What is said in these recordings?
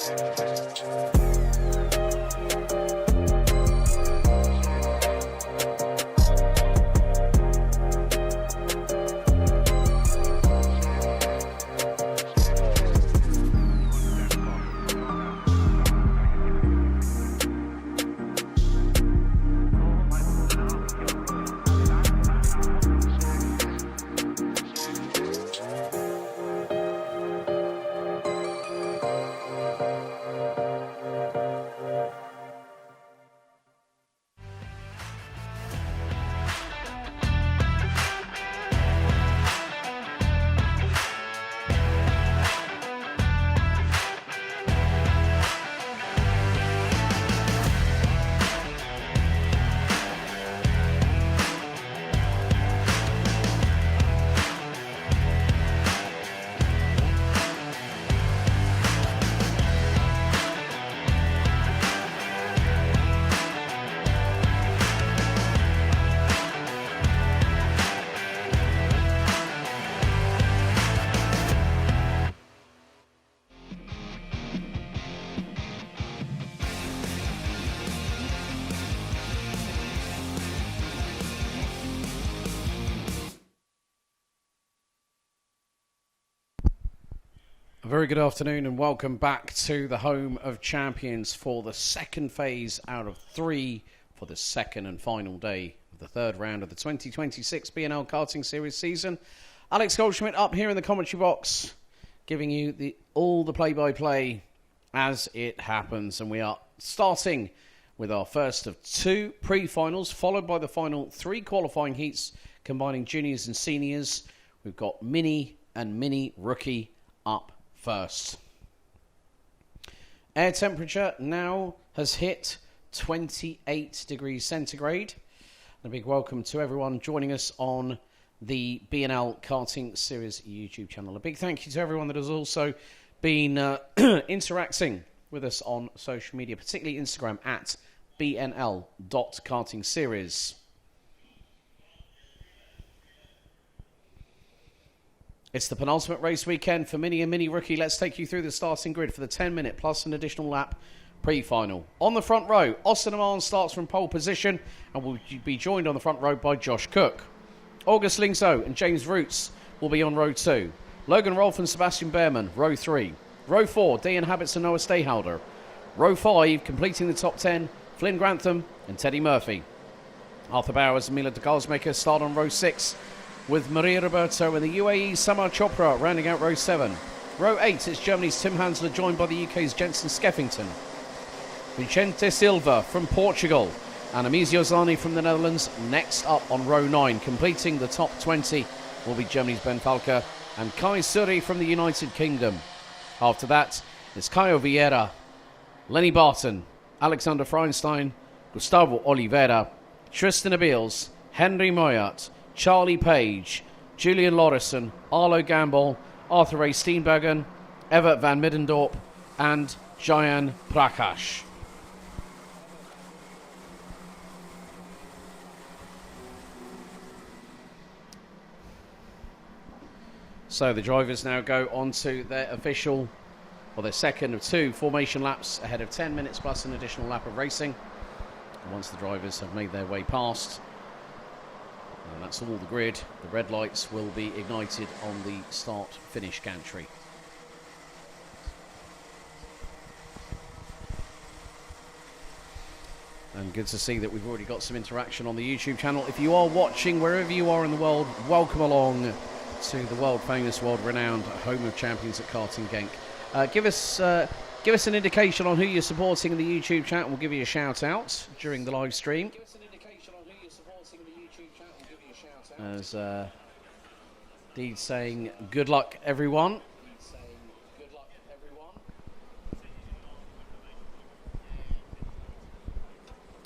A very good afternoon and welcome back to the home of champions for the second phase out of 3 for the second and final day of the third round of the 2026 BNL Karting Series season. Alex Goldschmidt up here in the commentary box giving you all the play-by-play as it happens, and we are starting with our first of 2 pre-finals followed by the final 3 qualifying heats combining juniors and seniors. We've got mini and mini rookie up first. Air temperature now has hit 28 degrees centigrade. And a big welcome to everyone joining us on the BNL Karting Series YouTube channel. A big thank you to everyone that has also been interacting with us on social media, particularly Instagram at bnl.kartingseries. It's the penultimate race weekend for Mini and Mini Rookie. Let's take you through the starting grid for the 10-minute plus an additional lap pre-final. On the front row, Austin Amman starts from pole position and will be joined on the front row by Josh Cook. August Lingzo and James Roots will be on row 2. Logan Rolfe and Sebastian Behrman, row 3. Row 4, Dean Habits and Noah Stayhalder. Row 5, completing the top 10, Flynn Grantham and Teddy Murphy. Arthur Bowers and Mila de Galsmaker start on row 6, with Maria Roberto and the UAE Samar Chopra rounding out row 7. Row 8 is Germany's Tim Hansler, joined by the UK's Jensen Skeffington. Vicente Silva from Portugal and Amizio Zani from the Netherlands next up on row 9. Completing the top 20 will be Germany's Ben Falker and Kai Suri from the United Kingdom. After that, it's Caio Vieira, Lenny Barton, Alexander Freinstein, Gustavo Oliveira, Tristan Abeels, Henry Moyat, Charlie Page, Julian Lorison, Arlo Gamble, Arthur A. Steenbergen, Evert van Middendorp, and Jayan Prakash. So the drivers now go on to their official, or their second of 2 formation laps ahead of 10 minutes plus an additional lap of racing. And once the drivers have made their way past, and that's all the grid, the red lights will be ignited on the start-finish gantry. And good to see that we've already got some interaction on the YouTube channel. If you are watching wherever you are in the world, welcome along to the world-famous, world-renowned home of champions at Karting Genk. Give us an indication on who you're supporting in the YouTube chat. We'll give you a shout-out during the live stream. As Deed's saying, good luck, everyone.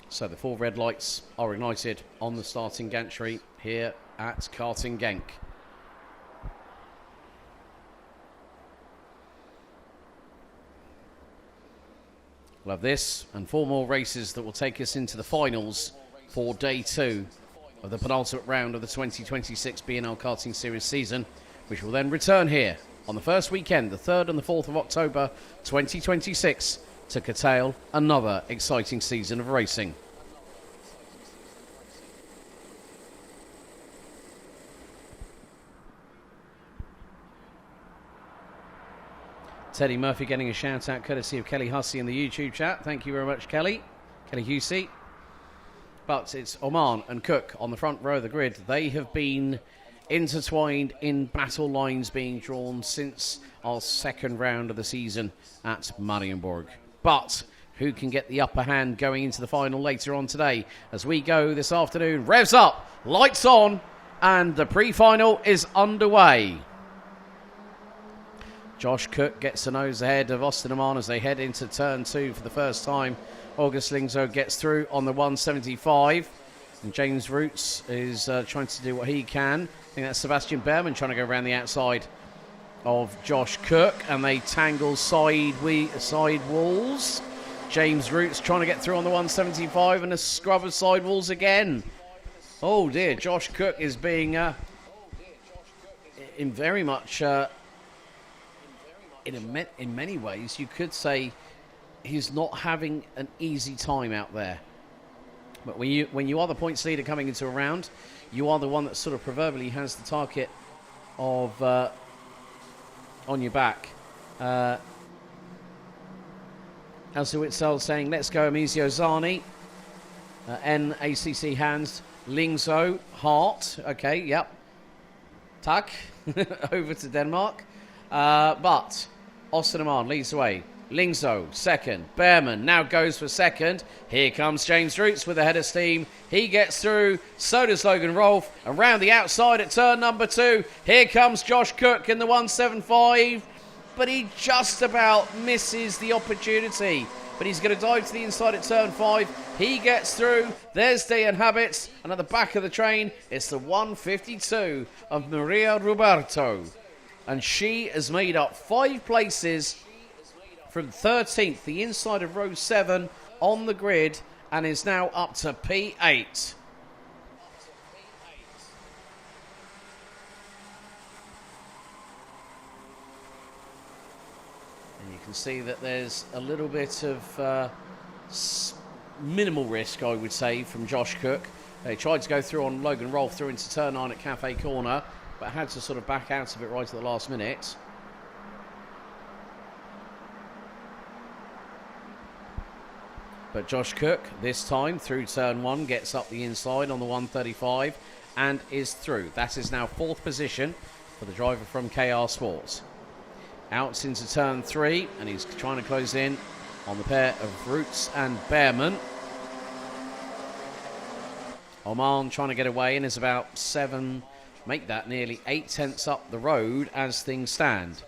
So the 4 red lights are ignited on the starting gantry here at Karting Genk. We'll have this and 4 more races that will take us into the finals for day 2 of the penultimate round of the 2026 BNL Karting Series season, which will then return here on the first weekend, the 3rd and the 4th of October 2026, to curtail another exciting season of racing. Teddy Murphy getting a shout out courtesy of Kelly Hussey in the YouTube chat. Thank you very much, Kelly Hussey. But it's Oman and Cook on the front row of the grid. They have been intertwined in battle lines being drawn since our second round of the season at Marienburg. But who can get the upper hand going into the final later on today? As we go this afternoon, revs up, lights on, and the pre-final is underway. Josh Cook gets a nose ahead of Austin Oman as they head into turn 2 for the first time. August Lingzo gets through on the 175. And James Roots is trying to do what he can. I think that's Sebastian Behrman trying to go around the outside of Josh Cook. And they tangle side walls. James Roots trying to get through on the 175 and a scrub of side walls again. Oh dear, Josh Cook is being in very much... in many ways, you could say he's not having an easy time out there. But when you are the points leader coming into a round, you are the one that sort of proverbially has the target of on your back. Elsa Witzel saying, let's go Emizio Zani. NACC hands. Lingzo, Hart. Okay, yep. Tak. Over to Denmark. But Austin Oman leads the way. Lingzo, second. Behrman now goes for second. Here comes James Roots with a head of steam. He gets through. So does Logan Rolfe. Around the outside at turn number 2. Here comes Josh Cook in the 175. But he just about misses the opportunity. But he's going to dive to the inside at turn 5. He gets through. There's Dejan Habits. And at the back of the train, it's the 152 of Maria Roberto. And she has made up 5 places from 13th, the inside of row 7 on the grid, and is now up to P8. And you can see that there's a little bit of minimal risk, I would say, from Josh Cook. They tried to go through on Logan Rolfe through into turn 9 at Cafe Corner, but had to sort of back out of it right at the last minute. But Josh Cook, this time, through turn 1, gets up the inside on the 135 and is through. That is now 4th position for the driver from KR Sports. Out into turn 3, and he's trying to close in on the pair of Roots and Behrman. Oman trying to get away and is about 7... make that nearly 8 tenths up the road as things stand.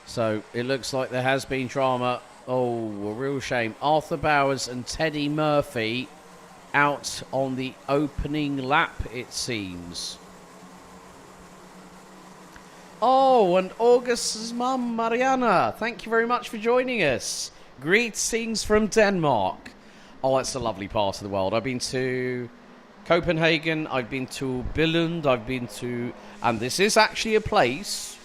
So it looks like there has been drama. Oh, a real shame. Arthur Bowers and Teddy Murphy out on the opening lap, it seems. Oh, and August's mum, Mariana. Thank you very much for joining us. Greetings from Denmark. Oh, that's a lovely part of the world. I've been to Copenhagen. I've been to Billund. I've been to... and this is actually a place...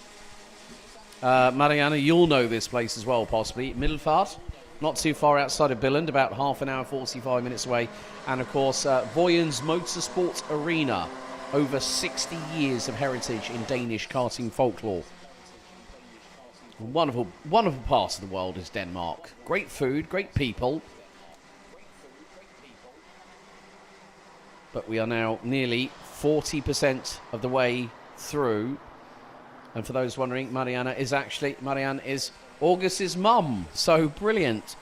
Mariana, you'll know this place as well, possibly. Middelfart, not too far outside of Billund, about half an hour, 45 minutes away. And, of course, Voyens Motorsport Arena. Over 60 years of heritage in Danish karting folklore. Wonderful, wonderful part of the world is Denmark. Great food, great people. But we are now nearly 40% of the way through. And for those wondering, Marianne is August's mum. So brilliant.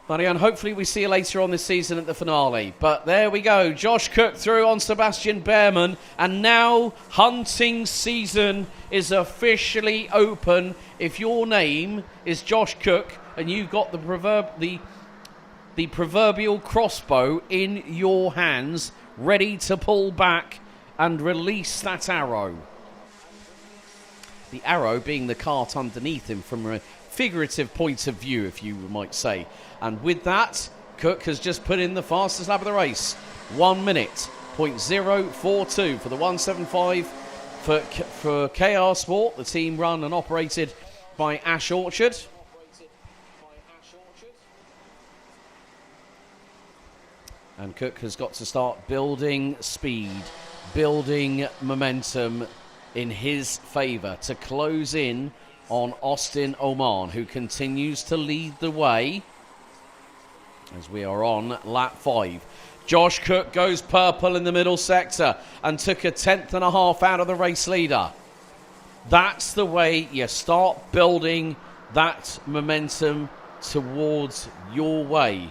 Marianne, hopefully we see you later on this season at the finale. But there we go. Josh Cook through on Sebastian Behrman. And now hunting season is officially open. If your name is Josh Cook and you've got the proverbial crossbow in your hands, ready to pull back and release that arrow. The arrow being the cart underneath him from figurative point of view, if you might say. And with that, Cook has just put in the fastest lap of the race. 1 minute, .042 for the 175 for KR Sport, the team run and operated by Ash Orchard. And Cook has got to start building speed, building momentum in his favour to close in on Austin Oman, who continues to lead the way as we are on lap 5. Josh Cook goes purple in the middle sector and took a 10th.5 out of the race leader. That's the way you start building that momentum towards your way.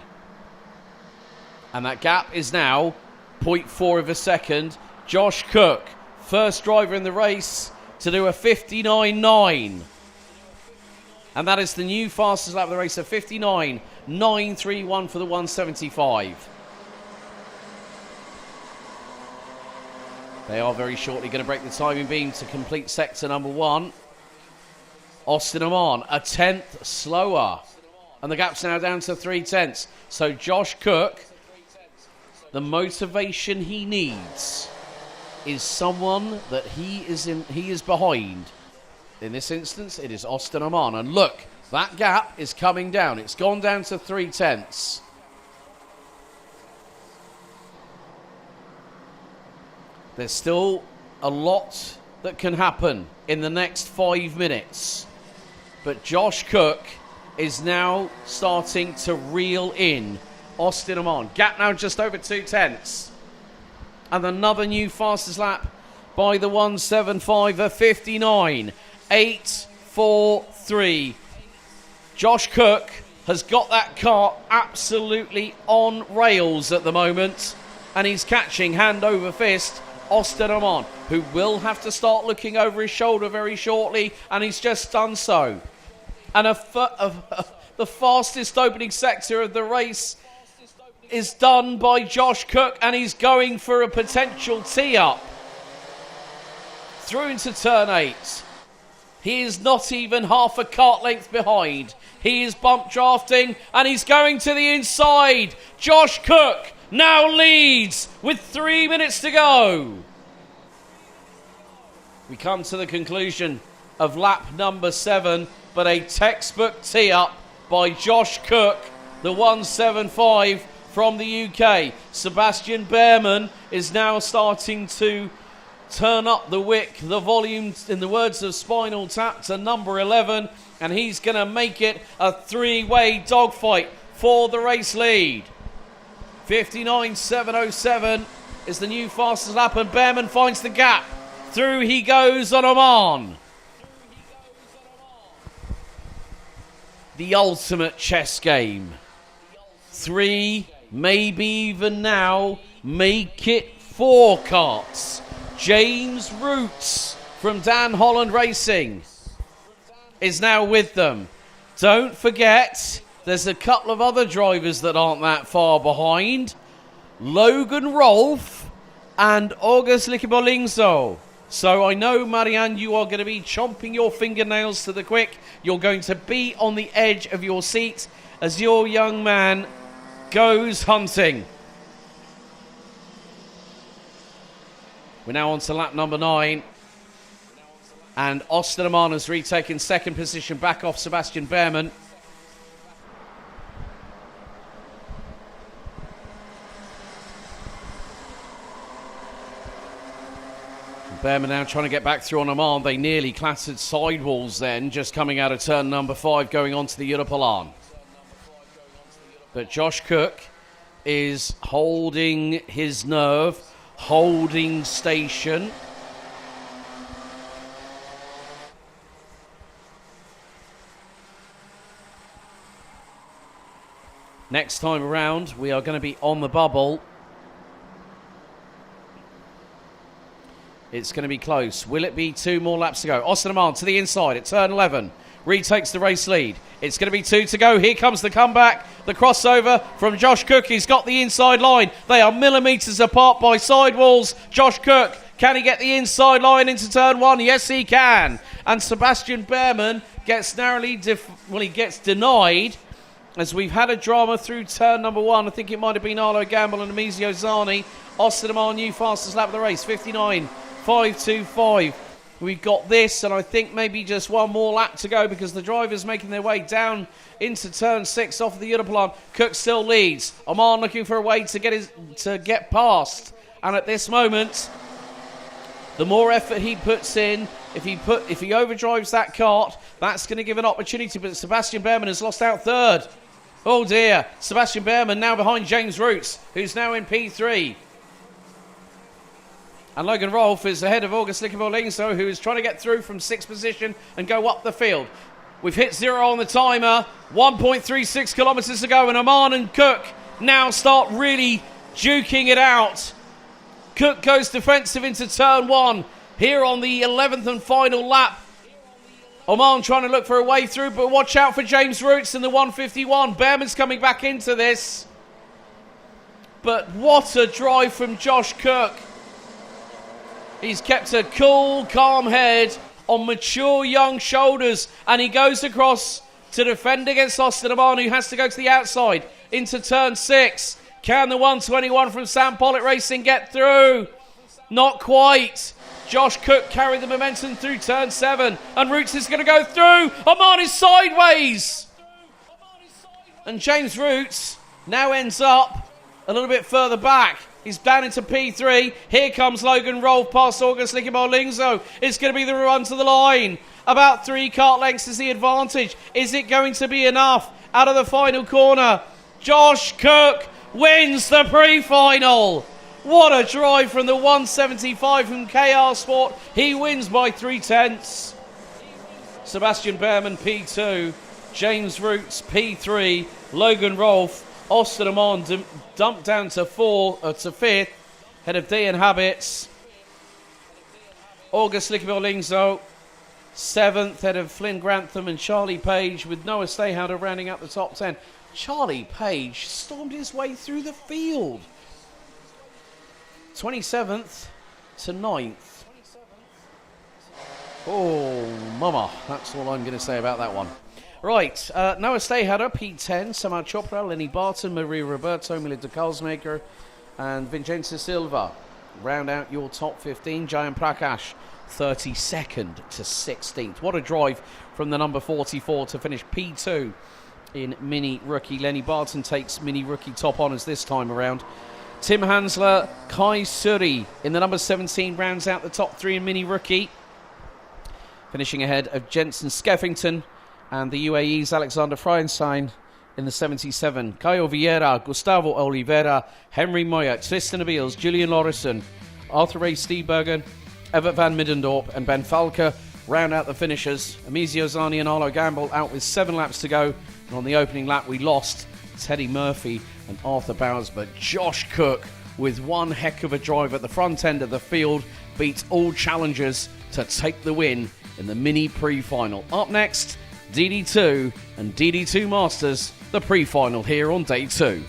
And that gap is now 0.4 of a second. Josh Cook, first driver in the race to do a 59.9. And that is the new fastest lap of the race, a 59.931 for the 175. They are very shortly going to break the timing beam to complete sector number 1. Austin Oman, a 10th slower. And the gap's now down to 3/10. So Josh Cook, the motivation he needs is someone that he is behind. In this instance, it is Austin Oman. And look, that gap is coming down. It's gone down to 3/10. There's still a lot that can happen in the next 5 minutes. But Josh Cook is now starting to reel in Austin Oman. Gap now just over 2/10. And another new fastest lap by the 175, a 59.843. Josh Cook has got that car absolutely on rails at the moment. And he's catching hand over fist Austin Oman, who will have to start looking over his shoulder very shortly. And he's just done so. And the fastest opening sector of the race is done by Josh Cook, and he's going for a potential tee-up. Through into turn 8. He is not even half a kart length behind. He is bump drafting, and he's going to the inside. Josh Cook now leads with 3 minutes to go. We come to the conclusion of lap number 7, but a textbook tee-up by Josh Cook, the 175 from the UK. Sebastian Behrman is now starting to turn up the wick, the volume, in the words of Spinal Tap, to number 11, and he's going to make it a 3-way dogfight for the race lead. 59.707 is the new fastest lap, and Behrman finds the gap. Through he goes on Oman. The ultimate chess game. 3, maybe even now, make it 4 karts. James Roots from Dan Holland Racing is now with them. Don't forget, there's a couple of other drivers that aren't that far behind. Logan Rolfe and August Likibolingso. So I know, Marianne, you are going to be chomping your fingernails to the quick. You're going to be on the edge of your seat as your young man goes hunting. We're now on to lap number 9. And Austin Oman has retaken second position back off Sebastian Behrman. Behrman now trying to get back through on Oman. They nearly clattered sidewalls then, just coming out of turn number 5, going on to the Europolan. But Josh Cook is holding his nerve, holding station. Next time around, we are going to be on the bubble. It's going to be close. Will it be 2 more laps to go? Austin Oman to the inside at turn 11. Retakes the race lead. It's going to be 2 to go. Here comes the comeback. The crossover from Josh Cook. He's got the inside line. They are millimetres apart by sidewalls. Josh Cook, can he get the inside line into turn 1? Yes, he can. And Sebastian Behrman gets narrowly, he gets denied, as we've had a drama through turn number 1. I think it might have been Arlo Gamble and Emizio Zani. Austin Amar, new fastest lap of the race, 59.525. We've got this, and I think maybe just one more lap to go because the drivers making their way down into turn 6 off the Uniplan. Cook still leads. Amar looking for a way to get past. And at this moment, the more effort he puts in, if he overdrives that kart, that's going to give an opportunity. But Sebastian Behrman has lost out third. Oh dear. Sebastian Behrman now behind James Roots, who's now in P3. And Logan Rolfe is ahead of August Lickable-Lingso, who is trying to get through from 6th position and go up the field. We've hit 0 on the timer. 1.36 kilometres to go, and Aman and Cook now start really duking it out. Cook goes defensive into turn 1 here on the 11th and final lap. Oman trying to look for a way through, but watch out for James Roots in the 151. Behrman's coming back into this. But what a drive from Josh Cook. He's kept a cool, calm head on mature young shoulders, and he goes across to defend against Austin Oman, who has to go to the outside into turn 6. Can the 121 from Sam Pollitt Racing get through? Not quite. Josh Cook carried the momentum through turn 7, and Roots is going to go through. Oman is sideways. And James Roots now ends up a little bit further back. He's down into P3. Here comes Logan Rolfe past August Lickable-Lingso. It's going to be the run to the line. About 3 kart lengths is the advantage. Is it going to be enough out of the final corner? Josh Cook wins the pre-final. What a drive from the 175 from KR Sport. He wins by 3/10. Sebastian Behrman P2. James Roots P3. Logan Rolfe. Austin Amon dumped down to 5th, head of Dean Habits. August Lickable-Lingso, 7th, head of Flynn Grantham and Charlie Page, with Noah Stayhouder rounding up the top 10. Charlie Page stormed his way through the field. 27th to 9th. Oh, mama, that's all I'm going to say about that one. Right, Noah Stayhouder, P10, Samar Chopra, Lenny Barton, Maria Roberto, Melinda Karlsmaker, and Vincenzo Silva. Round out your top 15. Jayan Prakash, 32nd to 16th. What a drive from the number 44 to finish P2 in Mini Rookie. Lenny Barton takes Mini Rookie top honours this time around. Tim Hansler, Kai Suri in the number 17 rounds out the top 3 in Mini Rookie. Finishing ahead of Jensen Skeffington and the UAE's Alexander Freienstein in the 77. Caio Vieira, Gustavo Oliveira, Henry Moya, Tristan Abeels, Julian Lorison, Arthur Ray Steenbergen, Everett Van Middendorp and Ben Falker round out the finishers. Emizio Zani and Arlo Gamble out with 7 laps to go. And on the opening lap, we lost Teddy Murphy and Arthur Bowers. But Josh Cook, with one heck of a drive at the front end of the field, beats all challengers to take the win in the mini pre-final. Up next, DD2 and DD2 Masters, the pre-final here on day 2.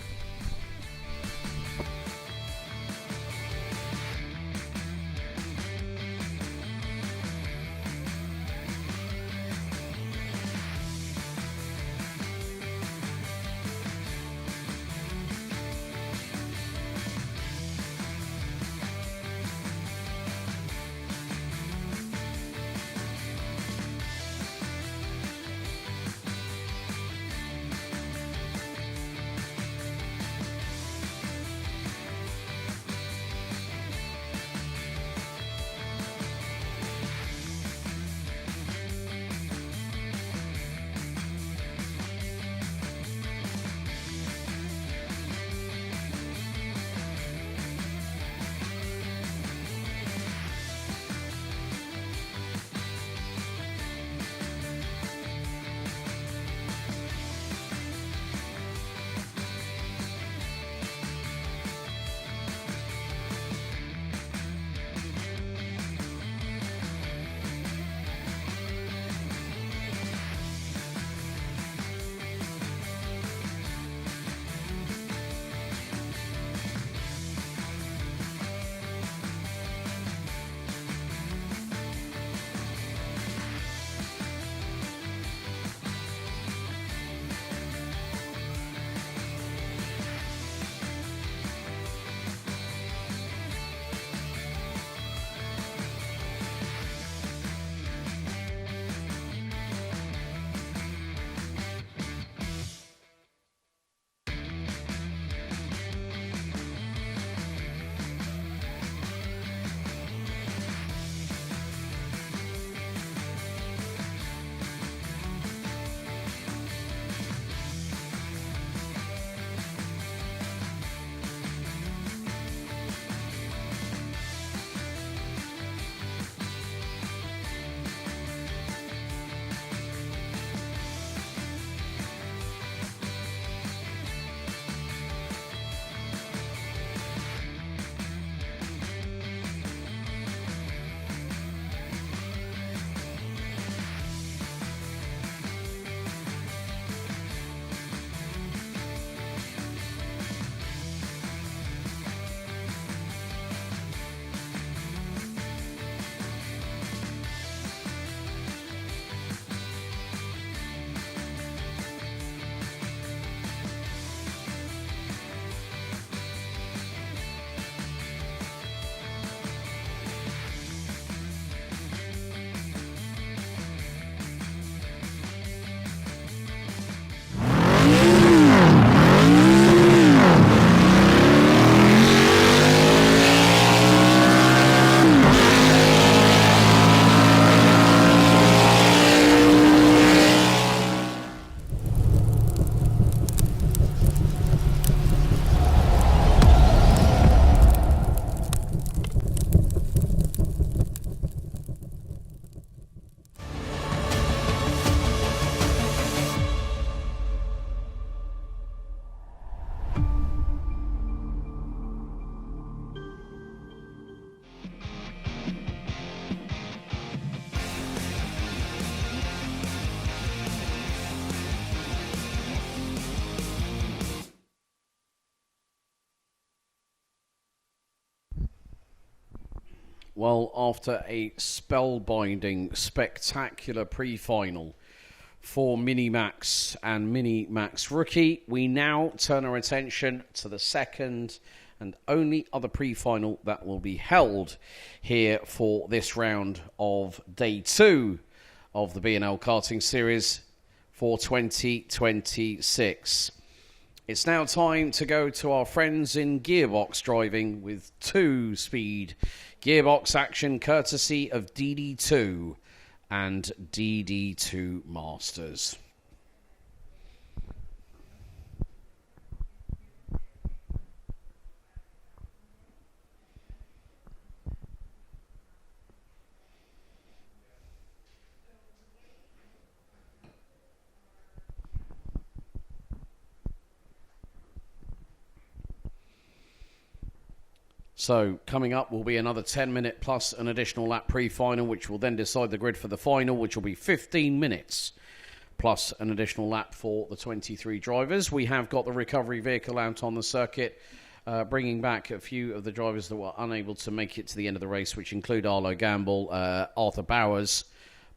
Well, after a spellbinding, spectacular pre-final for Mini-Max and Mini-Max Rookie, we now turn our attention to the second and only other pre-final that will be held here for this round of Day 2 of the BNL Karting Series for 2026. It's now time to go to our friends in gearbox driving with 2-speed gearbox action courtesy of DD2 and DD2 Masters. So, coming up will be another 10-minute plus an additional lap pre-final, which will then decide the grid for the final, which will be 15 minutes plus an additional lap for the 23 drivers. We have got the recovery vehicle out on the circuit, bringing back a few of the drivers that were unable to make it to the end of the race, which include Arlo Gamble, Arthur Bowers.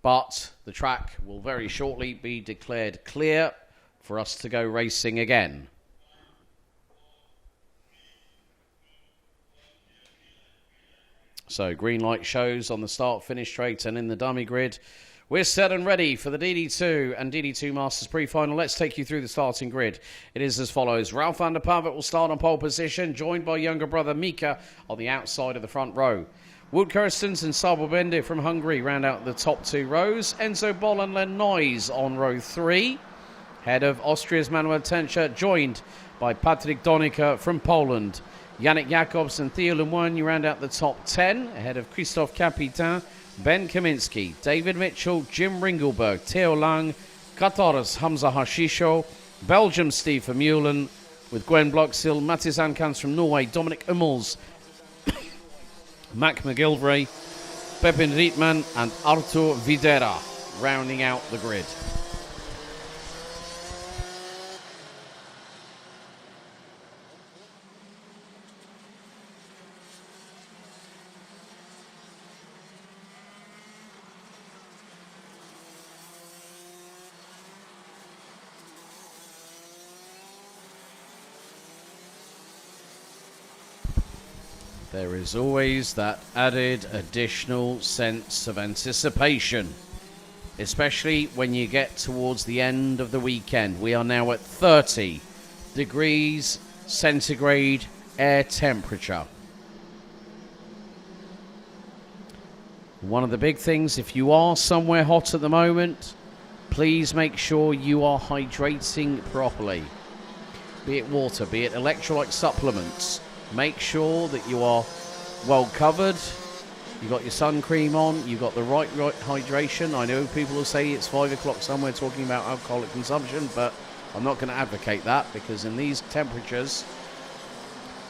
But the track will very shortly be declared clear for us to go racing again. So, green light shows on the start-finish straight and in the dummy grid. We're set and ready for the DD2 and DD2 Masters pre-final. Let's take you through the starting grid. It is as follows. Ralph van der Pavet will start on pole position, joined by younger brother Mika on the outside of the front row. Wout Kirstens and Sabo Bende from Hungary round out the top 2 rows. Enzo Boll and Len Noyes on row 3. Head of Austria's Manuel Tenscher, joined by Patryk Donica from Poland. Yannick Jacobs and Theo Lemoine round out the top 10, ahead of Christophe Capitan, Ben Kaminski, David Mitchell, Jim Ringelberg, Theo Lang, Qatar's Hamza Hashisho, Belgium's Steve Vermeulen, with Gwen Bloxhill, Mattis Ankans from Norway, Dominic Hummels, Mac McGilvray, Pepin Rietman and Artur Videra rounding out the grid. There is always that added additional sense of anticipation, especially when you get towards the end of the weekend. We are now at 30 degrees centigrade air temperature. One of the big things, if you are somewhere hot at the moment, please make sure you are hydrating properly. Be it water, be it electrolyte supplements. Make sure that you are well covered. You've got your sun cream on. You've got the right hydration. I know people will say it's 5 o'clock somewhere talking about alcoholic consumption, but I'm not going to advocate that, because in these temperatures,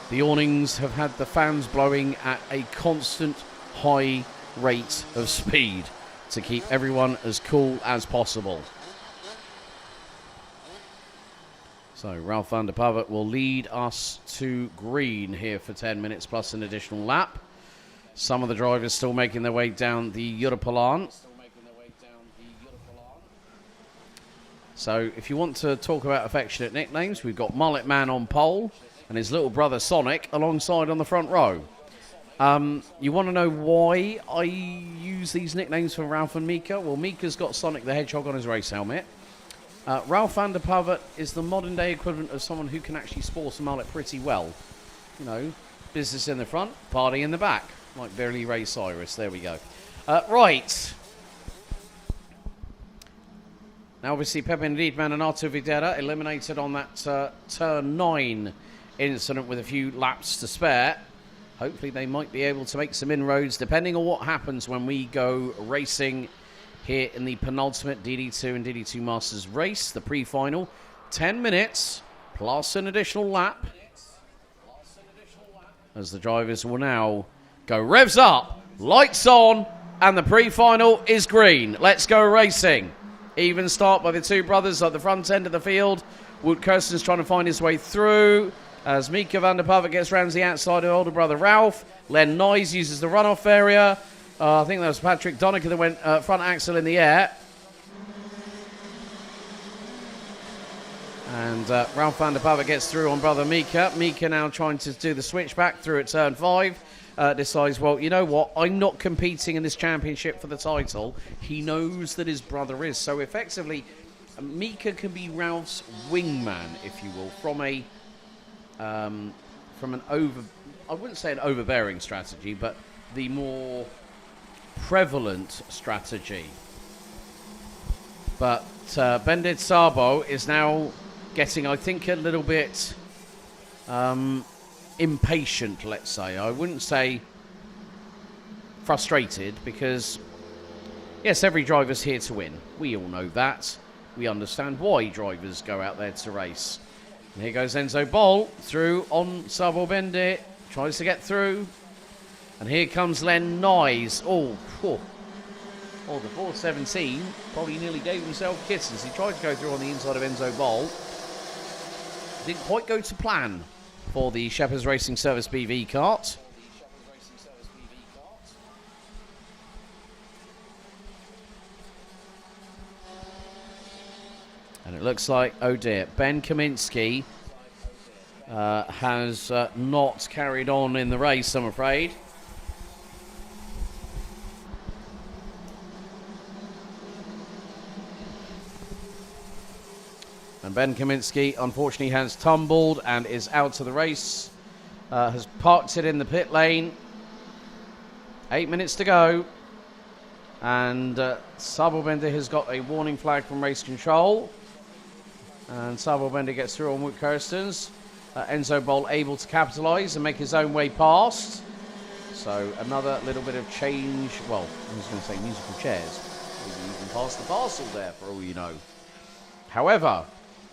the awnings have had the fans blowing at a constant high rate of speed to keep everyone as cool as possible. So Ralph van der Pavet will lead us to green here for 10 minutes plus an additional lap. Some of the drivers still making their way down the Europalan. So if you want to talk about affectionate nicknames, we've got Mullet Man on pole and his little brother Sonic alongside on the front row. You want to know why I use these nicknames for Ralph and Mika? Well, Mika's got Sonic the Hedgehog on his race helmet. Ralph van der Pavet is the modern day equivalent of someone who can actually sport a mullet pretty well. You know, business in the front, party in the back, like Billy Ray Cyrus. There we go. Right. Now, obviously, Pepin Rietman and Artur Videra eliminated on that turn 9 incident with a few laps to spare. Hopefully, they might be able to make some inroads, depending on what happens when we go racing here in the penultimate DD2 and DD2 Masters race, the pre-final. 10 minutes plus an additional lap as the drivers will now go revs up, lights on, and the pre-final is green. Let's go racing. Even start by the two brothers at the front end of the field. Wout Kirstens trying to find his way through. As Mika van der Pavet gets round to the outside of older brother Ralph. Len Nyes uses the runoff area. I think that was Patrick Donica that went front axle in the air. And Ralph van der Pavet gets through on brother Mika. Mika now trying to do the switchback through at turn 5. Decides, well, you know what? I'm not competing in this championship for the title. He knows that his brother is. So effectively, Mika can be Ralph's wingman, if you will, from an I wouldn't say an overbearing strategy, but the more prevalent strategy. But Bendit Sabo is now getting, I think, a little bit impatient, let's say. I wouldn't say frustrated, because yes, every driver's here to win. We all know that. We understand why drivers go out there to race. And here goes Enzo Bol through on Sabo Bendit, tries to get through. And here comes Len Nyes. Oh, the 417 probably nearly gave himself kisses. He tried to go through on the inside of Enzo Bol. Didn't quite go to plan for the Shepherd's Racing Service BV kart. And it looks like, oh dear, Ben Kaminsky has not carried on in the race, I'm afraid. And Ben Kaminsky, unfortunately, has tumbled and is out of the race. Has parked it in the pit lane. 8 minutes to go. And Sabo Bender has got a warning flag from race control. And Sabo Bender gets through on Wood Kirstens. Enzo Bol able to capitalise and make his own way past. So another little bit of change. Well, I was going to say musical chairs. Maybe you can pass the parcel there for all you know. However,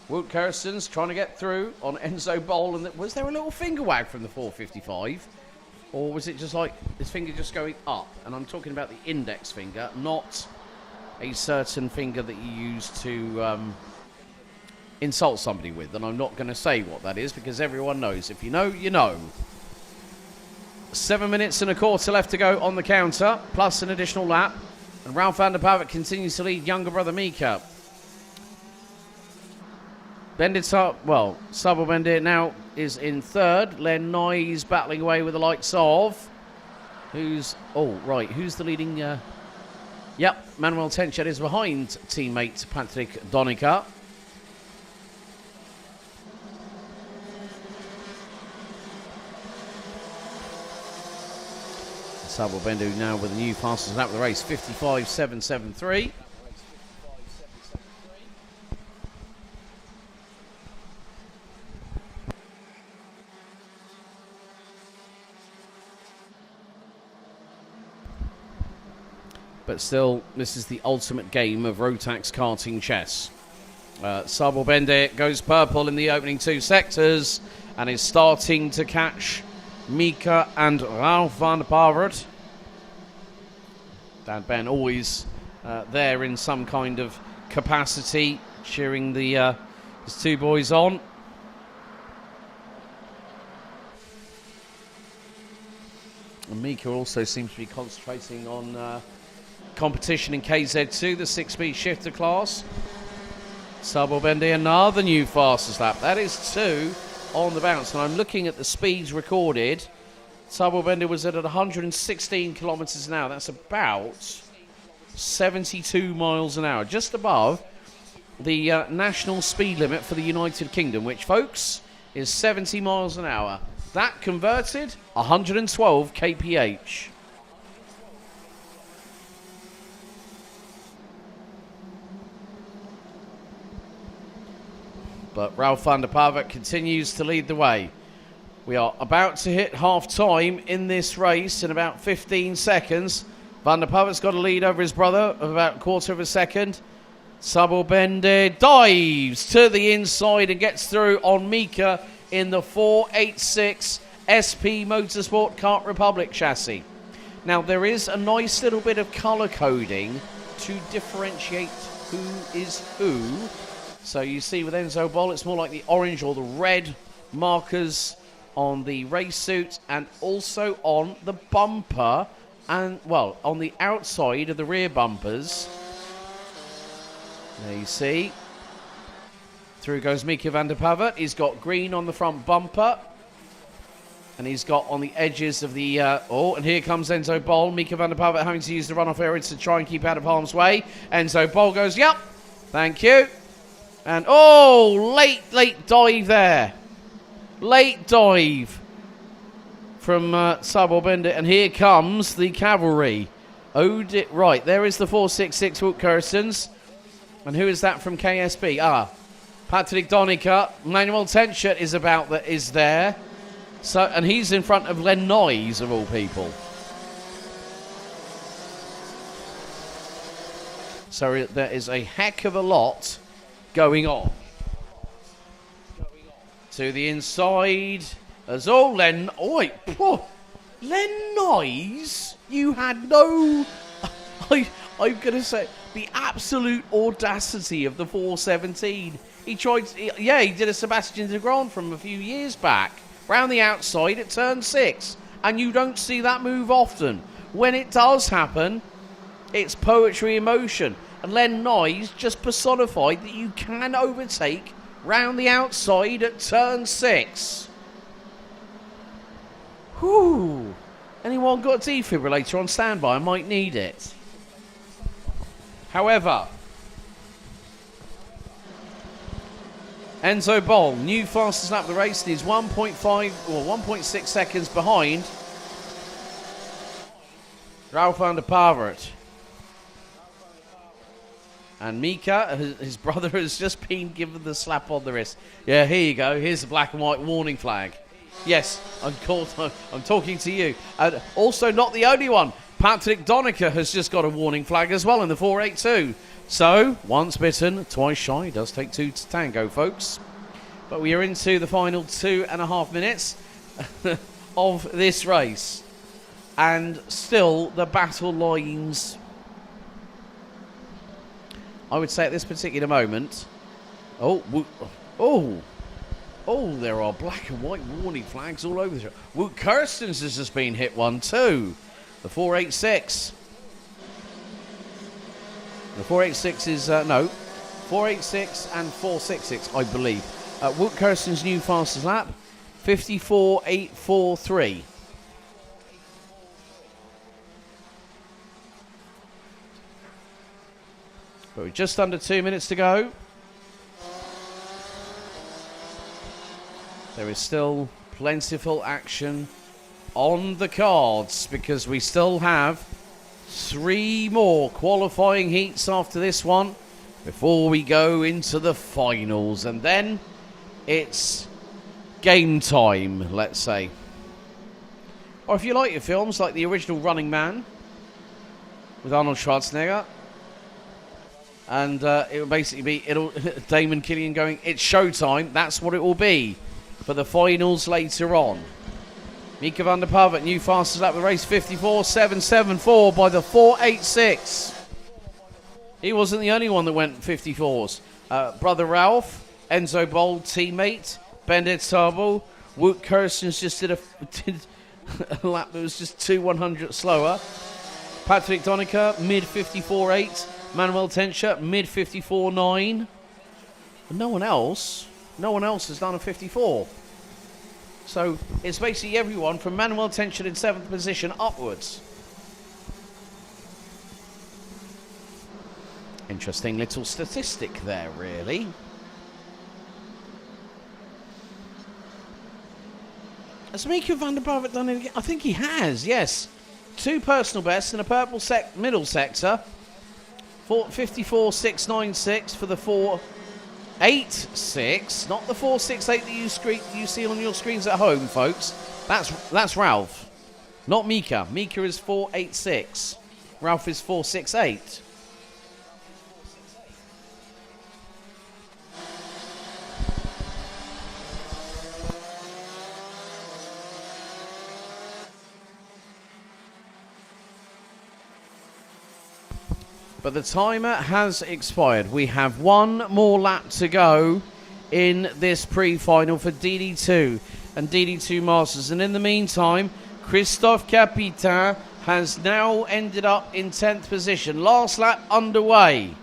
Wood Kirstens trying to get through on Enzo Bol. And was there a little finger wag from the 455? Or was it just like his finger just going up? And I'm talking about the index finger, not a certain finger that you use to insult somebody with. And I'm not going to say what that is, because everyone knows. If you know, you know. 7 minutes and a quarter left to go on the counter, plus an additional lap. And Ralph van der Pavet continues to lead younger brother Mika. Sabo Bendit now is in third. Len Nyes battling away with the likes of... Who's the leading... Yep, Manuel Tenchet is behind teammate Patrick Donica. Sabo Bendit now with the new fastest lap of the race, 55.773. But still, this is the ultimate game of Rotax karting chess. Sabo Bendit goes purple in the opening 2 sectors and is starting to catch Mika and Ralph van der Pavet. Dad Ben always there in some kind of capacity, cheering his two boys on. And Mika also seems to be concentrating on competition in KZ2, the 6-speed shifter class. Sabo Bendit, another new fastest lap. That is 2 on the bounce. And I'm looking at the speeds recorded. Sabo Bendit was at 116 kilometers an hour. That's about 72 miles an hour, just above the national speed limit for the United Kingdom, which, folks, is 70 miles an hour. That converted, 112 kph. But Ralph van der Pavet continues to lead the way. We are about to hit half-time in this race in about 15 seconds. Van der Pavet's got a lead over his brother of about a quarter of a second. Sabo Bendit dives to the inside and gets through on Mika in the 486 SP Motorsport Kart Republic chassis. Now, there is a nice little bit of colour coding to differentiate who is who. So you see with Enzo Bol, it's more like the orange or the red markers on the race suit and also on the bumper and, well, on the outside of the rear bumpers. There you see. Through goes Mika van der Pavert. He's got green on the front bumper. And he's got on the edges of the... and here comes Enzo Bol. Mika van der Pavert having to use the runoff area to try and keep out of harm's way. Enzo Bol goes, yep, thank you. And, late dive there. Late dive from Sabol Bendit. And here comes the cavalry. Right, there is the 466 Wout Kerstens. And who is that from KSB? Patrick Donica. Manuel Tenchert is there. So, and he's in front of Len Noyes, of all people. So there is a heck of a lot going on. To the inside, as all Len Noyes, you had no... I'm going to say, the absolute audacity of the 417. He did a Sebastian de Grand from a few years back. Round the outside at turn 6. And you don't see that move often. When it does happen, it's poetry in motion. And Len Noyes just personified that you can overtake round the outside at turn 6. Whew. Anyone got a defibrillator on standby? I might need it. However, Enzo Bol, new fastest lap of the race, and he's 1.5 or 1.6 seconds behind Ralf van der Pavert. And Mika, his brother, has just been given the slap on the wrist. Yeah, here you go. Here's the black and white warning flag. Yes, I'm talking to you. And also, not the only one. Patrick Donica has just got a warning flag as well in the 482. So, once bitten, twice shy. Does take two to tango, folks. But we are into the final 2.5 minutes of this race. And still, the battle lines, I would say at this particular moment... there are black and white warning flags all over the show. Wout Kerstens has just been hit one too. The 486. The 486 is, 486 and 466, I believe. Wout Kerstens' new fastest lap, 54.843. But with just under 2 minutes to go, there is still plentiful action on the cards because we still have 3 more qualifying heats after this one before we go into the finals. And then it's game time, let's say. Or if you like your films, like the original Running Man with Arnold Schwarzenegger. And it will basically be Damon Killian going, it's showtime. That's what it will be for the finals later on. Mika van der Pavert, new fastest lap of the race, 54.774 by the 486. He wasn't the only one that went 54s. Brother Ralph, Enzo Bol, teammate, Bendit Sabel, Wout Kerstens just did a lap that was just 2/100 slower. Patrick Donica, mid 54.8. Manuel Tenchert, mid 54.9. But no one else has done a 54. So it's basically everyone from Manuel Tenchert in 7th position upwards. Interesting little statistic there, really. Has Mika van der Pavert done it again? I think he has, yes. 2 personal bests in a purple middle sector. 54.696 for the 4.86, not the 4.68 that you see on your screens at home, folks. That's Ralph, not Mika. Mika is 4.86. Ralph is 4.68. But the timer has expired. We have one more lap to go in this pre-final for DD2 and DD2 Masters. And in the meantime, Christophe Capitain has now ended up in 10th position. Last lap underway.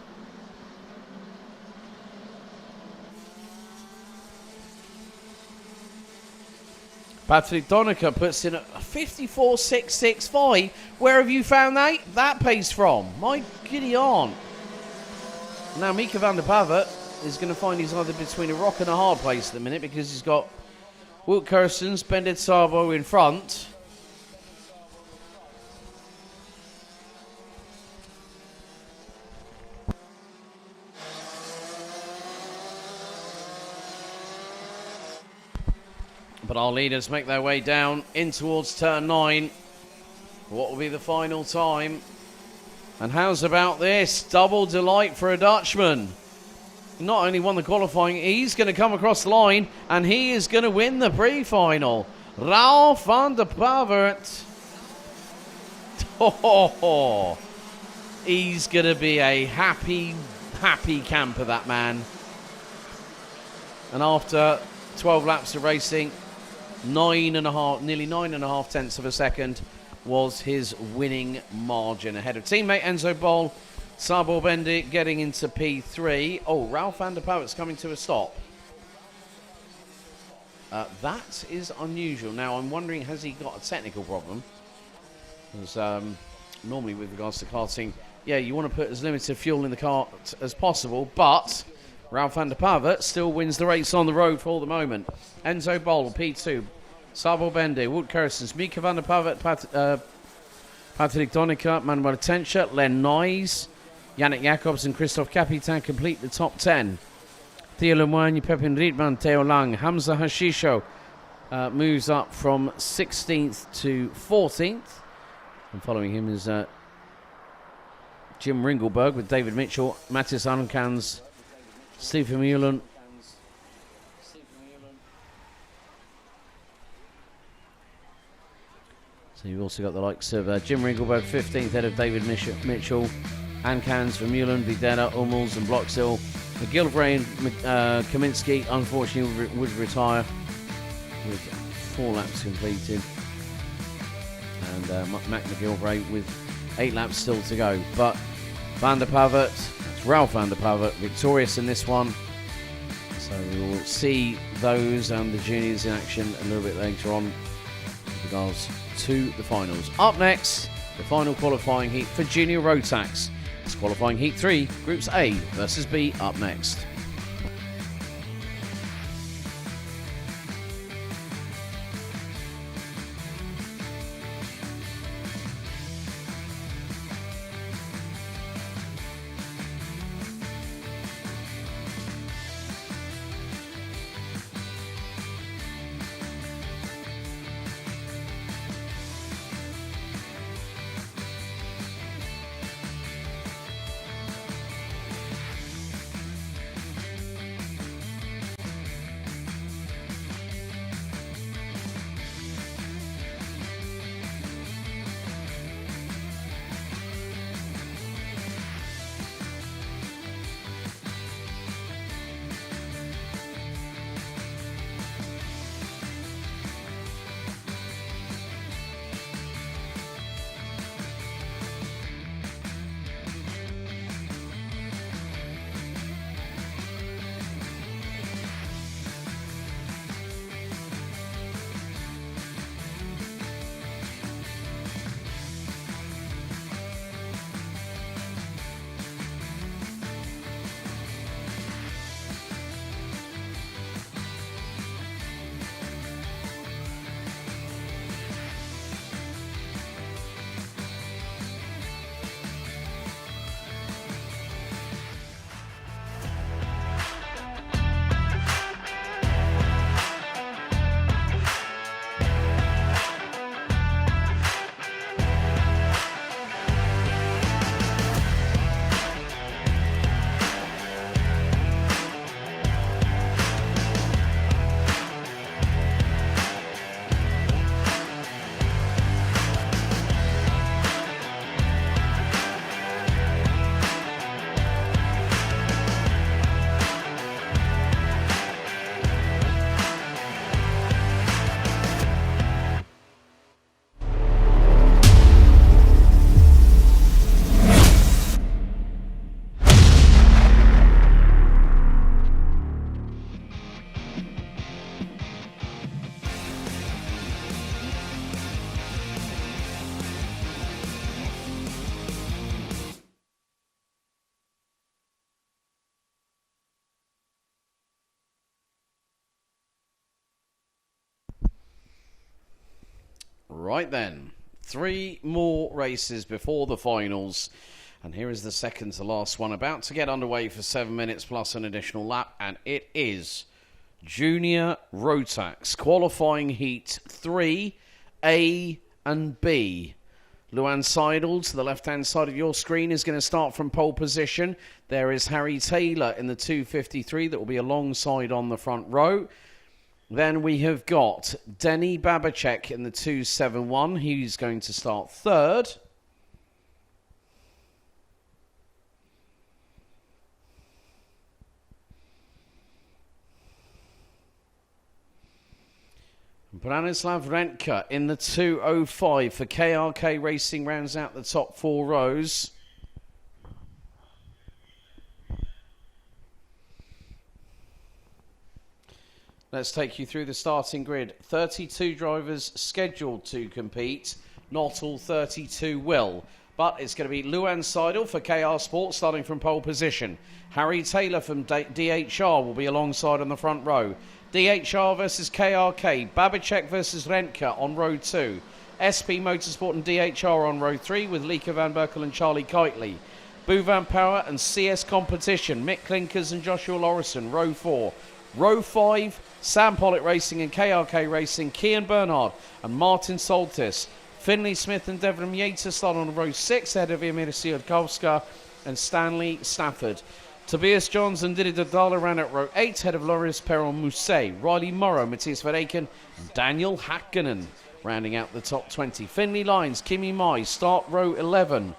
Patrick Donica puts in a 54.665. Where have you found that pace from? My giddy aunt. Now Mika van der Pavet is going to find he's either between a rock and a hard place at the minute, because he's got Wout Kerstens, Bendit Savo in front. But our leaders make their way down in towards turn 9. What will be the final time? And how's about this? Double delight for a Dutchman. He not only won the qualifying, he's going to come across the line and he is going to win the pre-final. Ralph van der Pavert. Oh, he's going to be a happy camper, that man. And after 12 laps of racing, nearly 9.5 tenths of a second was his winning margin ahead of teammate Enzo Bol. Sabo Bendit getting into P3. Oh, Ralph van der Pavet's coming to a stop. That is unusual. Now, I'm wondering, has he got a technical problem? Because normally with regards to karting, yeah, you want to put as limited fuel in the car as possible, but Ralph van der Pavet still wins the race on the road for the moment. Enzo Bol, P2. Sabo Bende, Wout Kerstens, Mika van der Pavet, Patrick Donica, Manuel Tencher, Len Nyes, Yannick Jacobs and Christophe Capitain complete the top 10. Theo Lemoyne, Pepin Riedman, Theo Lang, Hamza Hashisho moves up from 16th to 14th. And following him is Jim Ringelberg with David Mitchell, Matthias Arnkans, Stephen Mullen. So you've also got the likes of Jim Ringelberg, 15th, head of David Mitchell, Ankans, Vermeulen, Videna, Hummels and Bloxhill. McGilvray and Kaminsky, unfortunately, would retire with 4 laps completed. And Mac McGilvray with 8 laps still to go. But Van der Pavet, that's Ralph van der Pavet, victorious in this one. So we will see those and the juniors in action a little bit later on with regards to the finals. Up next, the final qualifying heat for Junior Rotax. It's qualifying heat 3, Groups A versus B up next. Right then, 3 more races before the finals. And here is the second to last one, about to get underway for 7 minutes plus an additional lap. And it is Junior Rotax, qualifying heat 3, A and B. Luan Seidel to the left-hand side of your screen is going to start from pole position. There is Harry Taylor in the 253 that will be alongside on the front row. Then we have got Denny Babacek in the 271. He's going to start third. Branislav Rentka in the 205 for KRK Racing rounds out the top 4 rows. Let's take you through the starting grid. 32 drivers scheduled to compete. Not all 32 will. But it's going to be Luan Seidel for KR Sport starting from pole position. Harry Taylor from DHR will be alongside on the front row. DHR versus KRK. Babacek versus Rentka on row 2. SP Motorsport and DHR on row 3 with Lieke van Berkel and Charlie Kitely. Bouvan Power and CS Competition. Mick Klinkers and Joshua Lorison, row 4. Row 5, Sam Pollitt Racing and KRK Racing, Kian Bernard and Martin Soltis. Finley Smith and Devon Yates start on row 6 ahead of Emir Siodkowska and Stanley Stafford. Tobias Johns and Didi Dodala ran at row 8 ahead of Loris Perron-Mousset. Riley Morrow, Matthias Verdaken and Daniel Hakkinen rounding out the top 20. Finley Lines, Kimi Mai start row 11.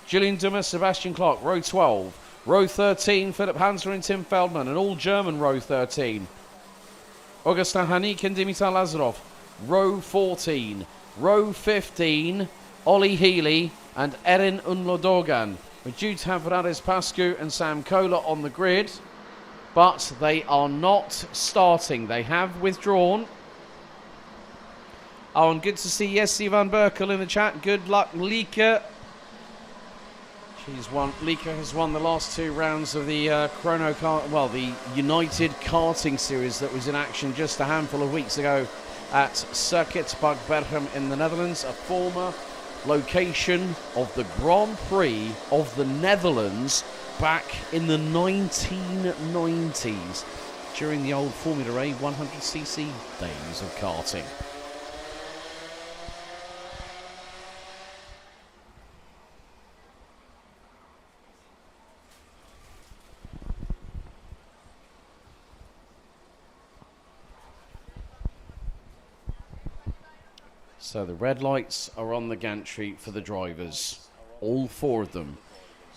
Julian Dumas, Sebastian Clark, row 12. Row 13, Philip Hansler and Tim Feldman, an all-German row 13. Augustin Hanik and Dimitar Lazarov, row 14. Row 15, Ollie Healy and Erin Unlodogan. We're due to have Rades Pascu and Sam Kohler on the grid, but they are not starting. They have withdrawn. Oh, and good to see Jessie van Berkel in the chat. Good luck, Lieke. Lieke has won the last 2 rounds of the the United Karting Series that was in action just a handful of weeks ago at Circuitpark Berchem in the Netherlands, a former location of the Grand Prix of the Netherlands back in the 1990s during the old Formula A 100cc days of karting. So the red lights are on the gantry for the drivers, all 4 of them.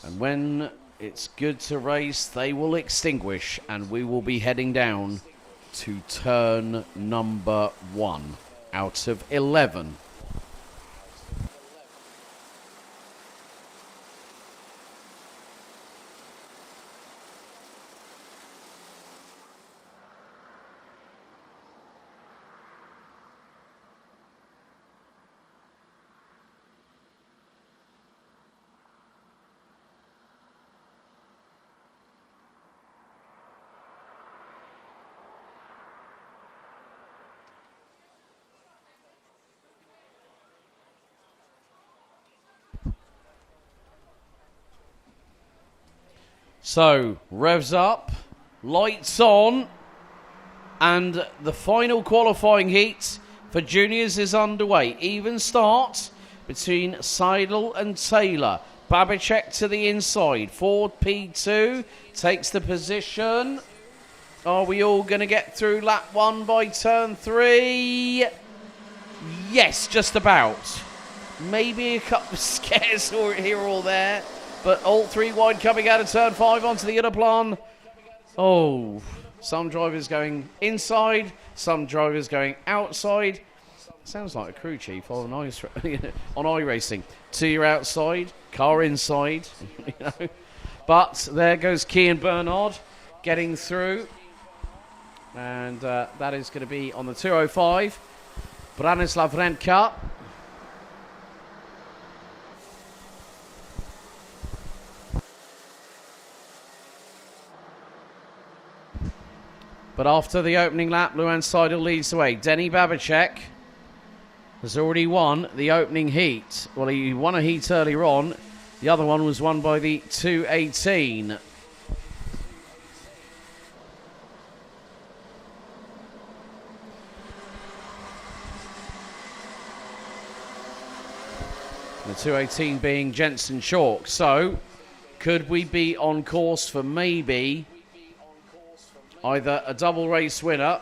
And when it's good to race, they will extinguish and we will be heading down to turn number 1 out of 11. So, revs up, lights on, and the final qualifying heat for juniors is underway. Even start between Seidel and Taylor. Babacek to the inside. Ford P2 takes the position. Are we all going to get through lap 1 by turn 3? Yes, just about. Maybe a couple of scares here or there. But all 3 wide coming out of turn 5 onto the inner plan. Oh, some drivers going inside, some drivers going outside. Sounds like a crew chief on iRacing. 2 you're outside, car inside. You know. But there goes Kian Bernard getting through. And that is going to be on the 205. Branislav Rentka. But after the opening lap, Luan Seidel leads the way. Denny Babacek has already won the opening heat. Well, he won a heat earlier on. The other one was won by the 218. The 218 being Jensen Chalk. So, could we be on course for maybe either a double race winner?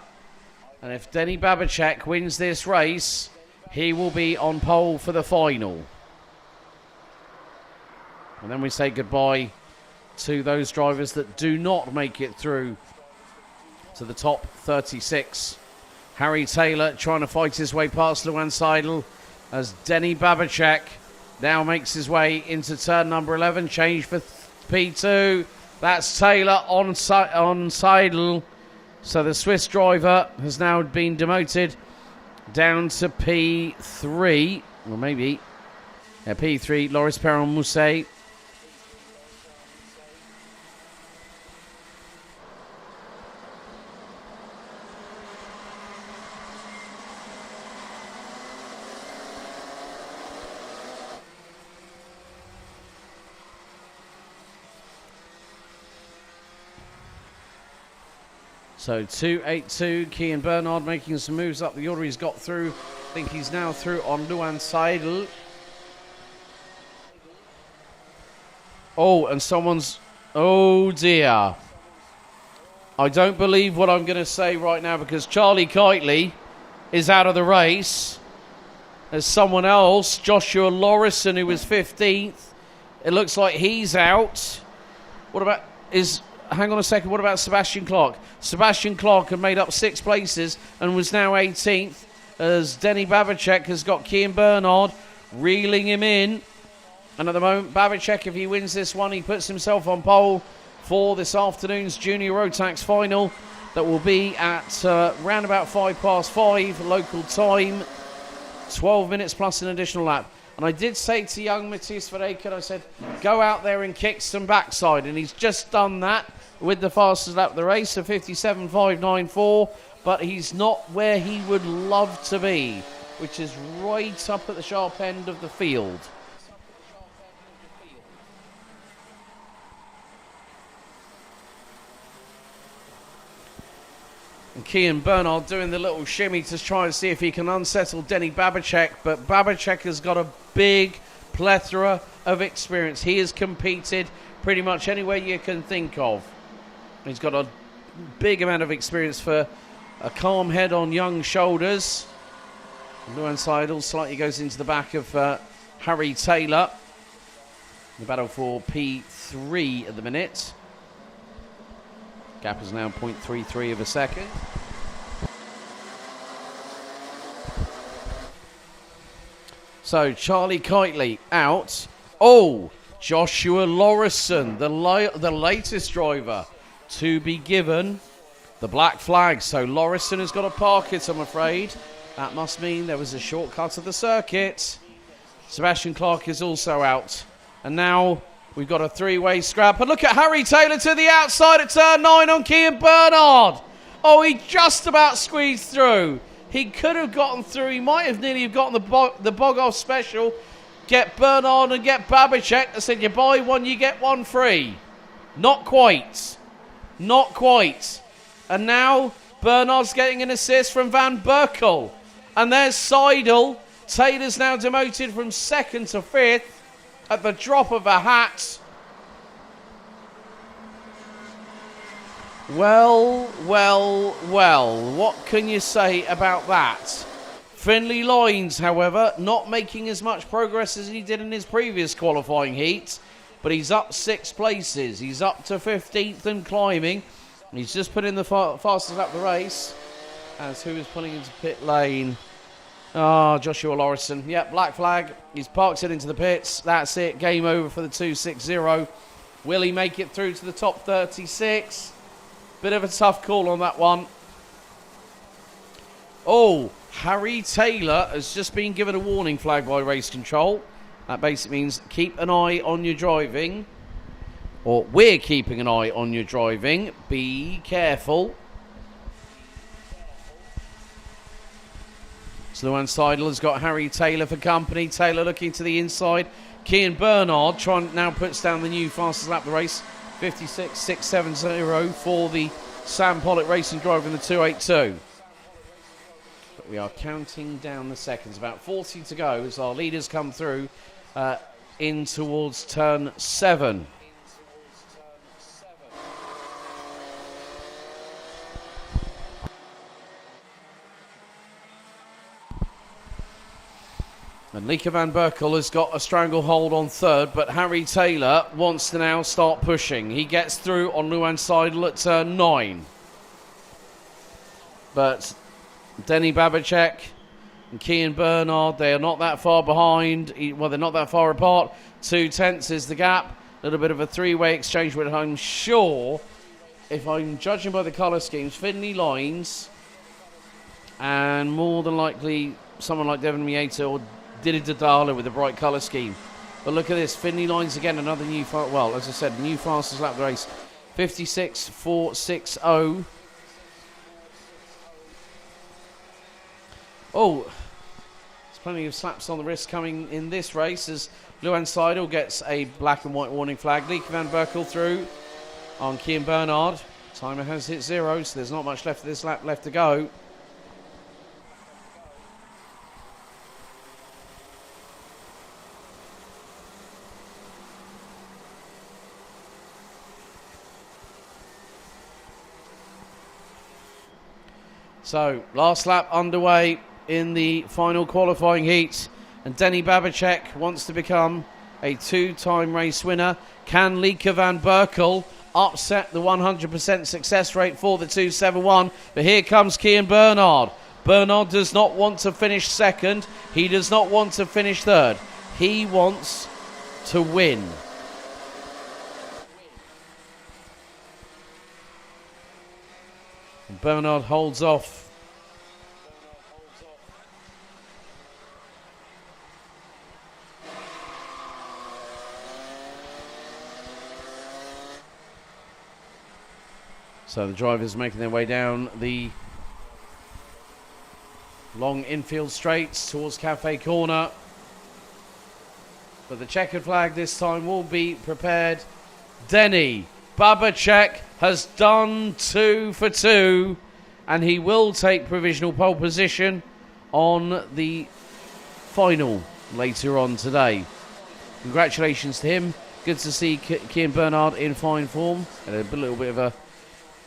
And if Denny Babicek wins this race, he will be on pole for the final. And then we say goodbye to those drivers that do not make it through to the top 36. Harry Taylor trying to fight his way past Luan Seidel as Denny Babicek now makes his way into turn number 11. Change for P2. That's Taylor on Seidel. So the Swiss driver has now been demoted down to P3. Or maybe P3. Loris Perron-Mousset. So 282, Kian Bernard making some moves up the order. He's got through. I think he's now through on Luan Seidel. Oh, and someone's... Oh, dear. I don't believe what I'm going to say right now because Charlie Kitely is out of the race. There's someone else, Joshua Lorison, who was 15th. It looks like he's out. What about... Hang on a second, what about Sebastian Clark? Sebastian Clark had made up 6 places and was now 18th as Denny Babicek has got Kian Bernard reeling him in. And at the moment, Babicek, if he wins this one, he puts himself on pole for this afternoon's Junior Rotax final that will be at round about 5:05 local time. 12 minutes plus an additional lap. And I did say to young Matthias Verreken, I said, go out there and kick some backside. And he's just done that with the fastest lap of the race, a 57.594. But he's not where he would love to be, which is right up at the sharp end of the field. And Kian Bernard doing the little shimmy to try and see if he can unsettle Denny Babicek. But Babicek has got a big plethora of experience. He has competed pretty much anywhere you can think of. He's got a big amount of experience for a calm head on young shoulders. Luan Seidel slightly goes into the back of Harry Taylor. The battle for P3 at the minute. Gap is now 0.33 of a second. So Charlie Kitely out. Oh, Joshua Lorison, the latest driver to be given the black flag. So Lorison has got to park it, I'm afraid. That must mean there was a shortcut of the circuit. Sebastian Clark is also out. And now we've got a 3-way scrap. And look at Harry Taylor to the outside at turn 9 on Kian Bernard. Oh, he just about squeezed through. He could have gotten through. He might have nearly gotten the Bog-Off special. Get Bernard and get Babicek. I said, you buy one, you get one free. Not quite. Not quite. And now Bernard's getting an assist from Van Berkel. And there's Seidel. Taylor's now demoted from 2nd to 5th. At the drop of a hat. Well, what can you say about that? Finley Loynes, however, not making as much progress as he did in his previous qualifying heat, but he's up 6 places. He's up to 15th and climbing. He's just put in the fastest lap of the race. As who is pulling into pit lane? Oh, Joshua Lorison. Yep, black flag. He's parked it into the pits. That's it. Game over for the 260. Will he make it through to the top 36? Bit of a tough call on that one. Oh, Harry Taylor has just been given a warning flag by race control. That basically means keep an eye on your driving. Or we're keeping an eye on your driving. Be careful. Sloan Seidel has got Harry Taylor for company. Taylor looking to the inside. Cian Bernard now puts down the new fastest lap of the race. 56.670 for the Sam Pollock Racing driver in the 282. But we are counting down the seconds. About 40 to go as our leaders come through in towards turn 7. And Lieke van Berkel has got a stranglehold on third, but Harry Taylor wants to now start pushing. He gets through on Luan Seidel at turn 9. But Denny Babicek and Cian Bernard, they are not that far behind. Well, they're not that far apart. 2 tenths is the gap. A little bit of a three-way exchange, but I'm sure, if I'm judging by the colour schemes, Finley Lines and more than likely someone like Devon Mieta or DD2 with a bright colour scheme. But look at this, Finley Lines again, another new, well, as I said, new fastest lap of the race, 56.460. Oh, there's plenty of slaps on the wrist coming in this race as Luan Seidel gets a black and white warning flag. Lieke van Berkel through on Cian Bernard. Timer has hit 0, so there's not much left of this lap left to go. So, last lap underway in the final qualifying heat. And Denny Babicek wants to become a 2-time race winner. Can Lieke van Berkel upset the 100% success rate for the 271? But here comes Cian Bernard. Bernard does not want to finish second. He does not want to finish third. He wants to win. And Bernard holds off. So the drivers making their way down the long infield straights towards Cafe Corner. But the checkered flag this time will be prepared. Denny Babicek has done 2 for 2, and he will take provisional pole position on the final later on today. Congratulations to him. Good to see Cian Bernard in fine form. And a little bit of a,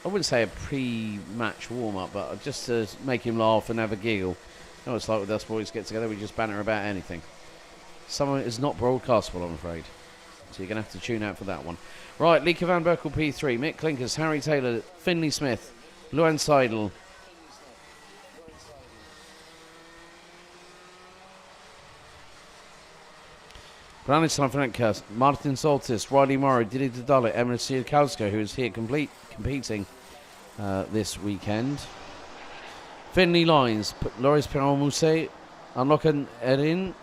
I wouldn't say a pre-match warm-up, but just to make him laugh and have a giggle. You know, it's like with us boys get together, we just banter about anything. Some of it is not broadcastable, I'm afraid. So you're going to have to tune out for that one. Right, Lieke van Berkel P3, Mick Klinkers, Harry Taylor, Finley Smith, Luan Seidel. Branislav Frankas, Martin Soltis, Riley Morrow, Didi Dudale, Emma Siakowska, who is here competing this weekend. Finley Lines, Loris Perron-Mousset, Unlocken Erin.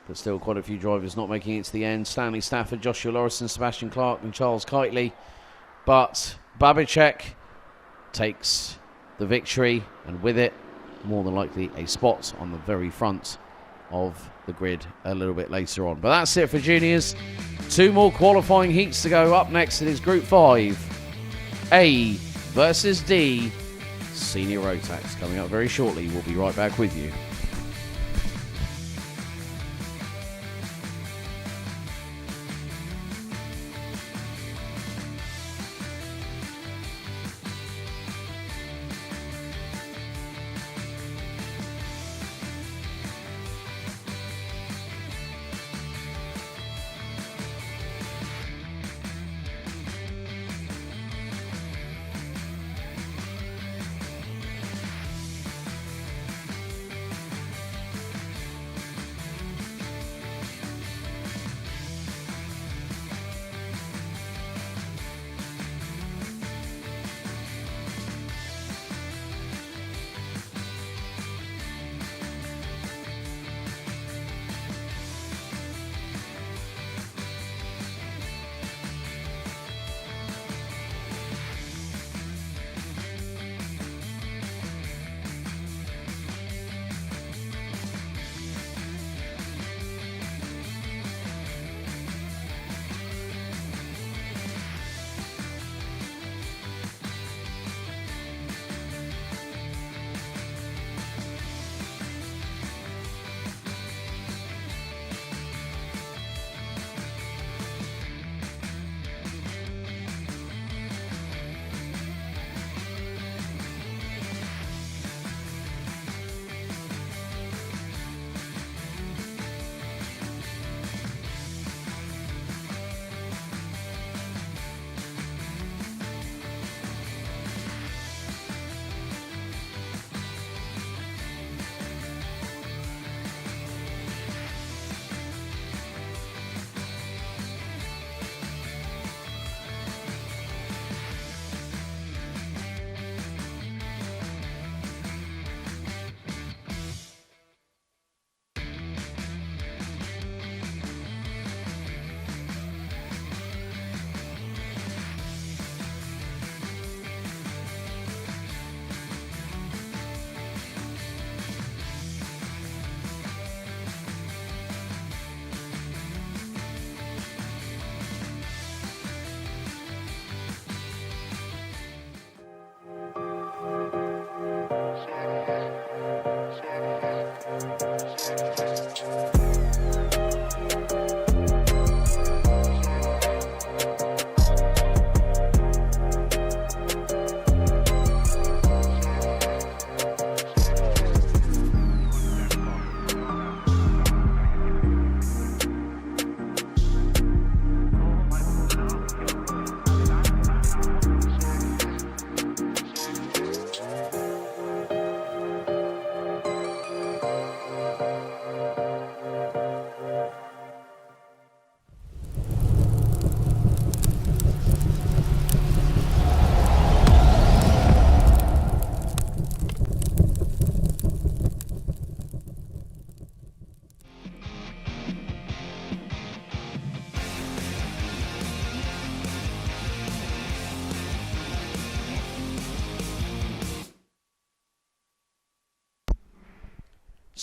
But still quite a few drivers not making it to the end. Stanley Stafford, Joshua Lorison, Sebastian Clark and Charles Kitely. But Babicek takes the victory, and with it, more than likely, a spot on the very front of the grid a little bit later on. But that's it for juniors. 2 more qualifying heats to go. Up next, it is Group 5. A versus D. Senior Rotax coming up very shortly. We'll be right back with you.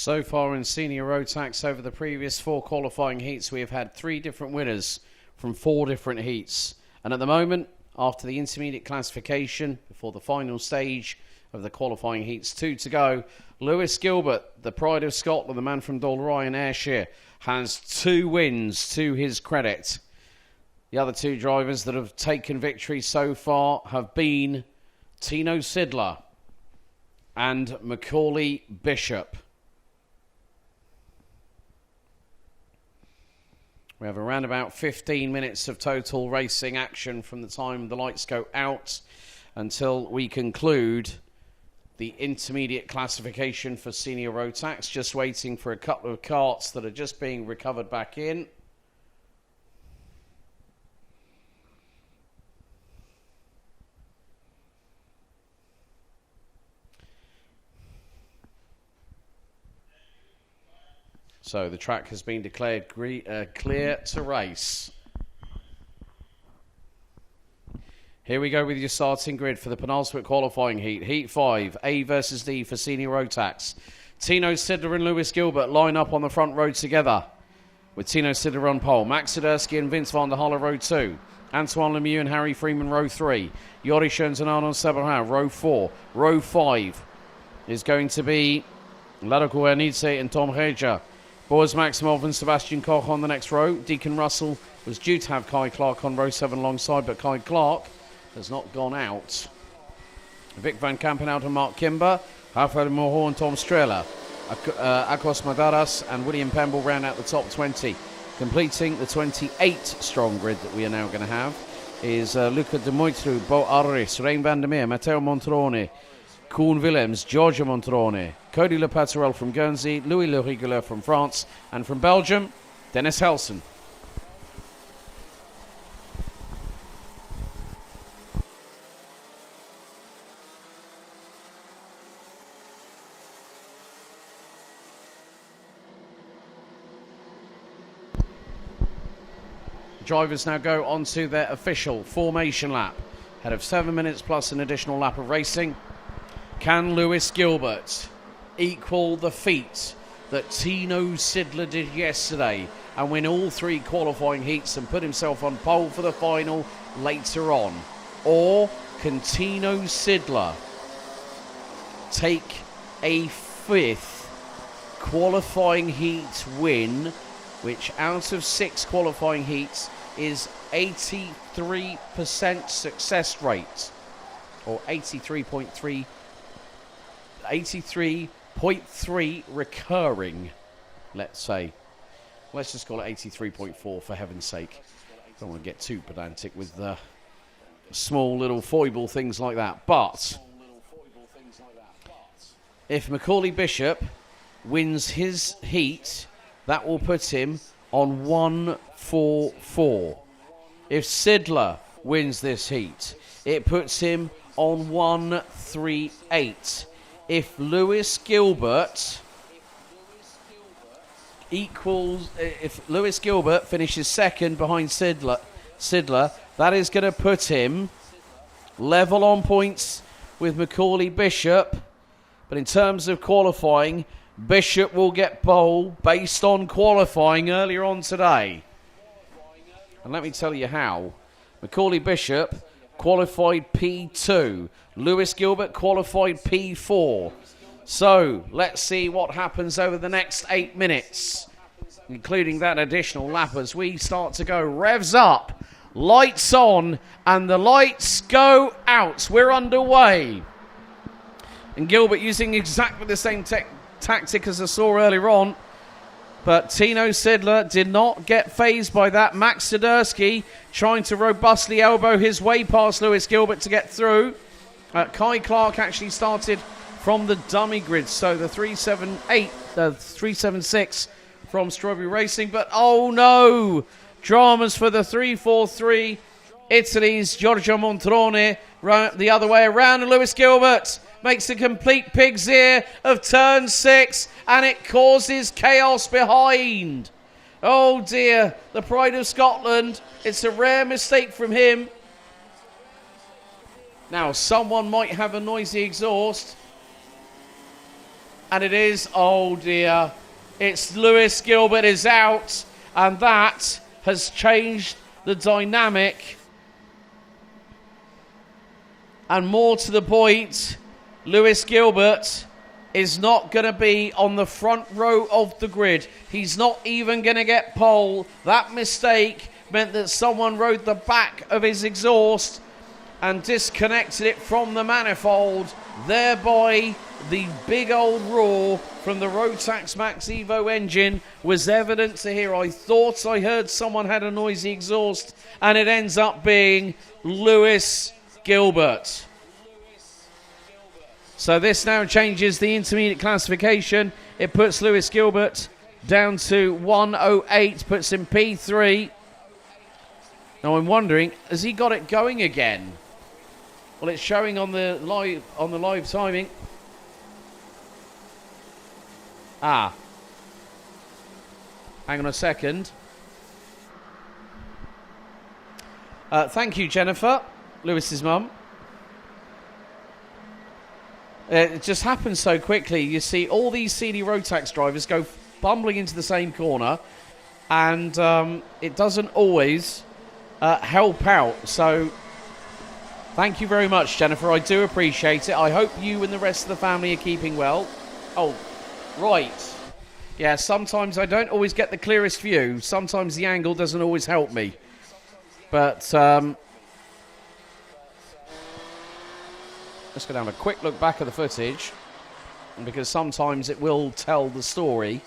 So far in Senior Rotax, over the previous 4 qualifying heats, we have had 3 different winners from 4 different heats. And at the moment, after the intermediate classification, before the final stage of the qualifying heats, 2 to go, Lewis Gilbert, the pride of Scotland, the man from Dalry in Ayrshire, has 2 wins to his credit. The other 2 drivers that have taken victory so far have been Tino Sidler and Macaulay Bishop. We have around about 15 minutes of total racing action from the time the lights go out until we conclude the intermediate classification for Senior Rotax. Just waiting for a couple of carts that are just being recovered back in. So the track has been declared clear to race. Here we go with your starting grid for the penultimate qualifying heat. Heat 5, A versus D for Senior Rotax. Tino Sidler and Lewis Gilbert line up on the front row together, with Tino Sidler on pole. Max Sidursky and Vince van der Halle row 2. Antoine Lemieux and Harry Freeman row 3. Joris Schoens and Arnaud Sabarin row 4. Row 5 is going to be Laroko Ernitze and Tom Reja. Boaz Maximov and Sebastian Koch on the next row. Deacon Russell was due to have Kai Clark on row 7 alongside, but Kai Clark has not gone out. Vic Van Kampenhout and Mark Kimber. Rafael Moreau and Tom Strela. Akos Madaras and William Pemble round out the top 20. Completing the 28 strong grid that we are now going to have is Luca de Moitru, Bo Arris, Rein van der Meer, Matteo Montrone, Koen Willems, Giorgio Montrone, Cody Le Paterel from Guernsey, Louis Le Rigoleur from France, and from Belgium, Dennis Helsen. Drivers now go on to their official formation lap. Ahead of 7 minutes plus an additional lap of racing. Can Lewis Gilbert equal the feat that Tino Sidler did yesterday and win all 3 qualifying heats and put himself on pole for the final later on? Or can Tino Sidler take a 5th qualifying heat win, which out of 6 qualifying heats is 83% success rate, or 83.3 recurring, let's say. Let's just call it 83.4 for heaven's sake. Don't want to get too pedantic with the small little foible things like that. But if Macaulay Bishop wins his heat, that will put him on 144. If Sidler wins this heat, it puts him on 138. If Lewis Gilbert finishes second behind Sidler, that is going to put him level on points with Macaulay Bishop. But in terms of qualifying, Bishop will get pole based on qualifying earlier on today. And let me tell you how. Macaulay Bishop qualified P2. Lewis Gilbert qualified P4. So let's see what happens over the next 8 minutes, including that additional lap as we start to go. Revs up, lights on, and the lights go out. We're underway. And Gilbert using exactly the same tactic as I saw earlier on, but Tino Sidler did not get fazed by that. Max Sidursky trying to robustly elbow his way past Lewis Gilbert to get through. Kai Clark actually started from the dummy grid, so the 376 from Strawberry Racing, but oh no, dramas for the 343. Italy's Giorgio Montrone the other way around, and Lewis Gilbert makes a complete pig's ear of turn 6, and it causes chaos behind. Oh dear, the pride of Scotland. It's a rare mistake from him. Now, someone might have a noisy exhaust. And it is, oh dear, it's Lewis Gilbert is out, and that has changed the dynamic. And more to the point, Lewis Gilbert is not going to be on the front row of the grid. He's not even going to get pole. That mistake meant that someone rode the back of his exhaust and disconnected it from the manifold, thereby the big old roar from the Rotax Max Evo engine was evident to hear. I thought I heard someone had a noisy exhaust, and it ends up being Lewis Gilbert. So this now changes the intermediate classification. It puts Lewis Gilbert down to 108, puts him P3. Now I'm wondering, has he got it going again? Well, it's showing on the live timing. Hang on a second. Thank you, Jennifer, Lewis's mum. It just happens so quickly. You see all these CD Rotax drivers go bumbling into the same corner, and it doesn't always help out. So thank you very much, Jennifer. I do appreciate it. I hope you and the rest of the family are keeping well. Oh, right. Yeah, sometimes I don't always get the clearest view. Sometimes the angle doesn't always help me. But let's go down a quick look back at the footage, because sometimes it will tell the story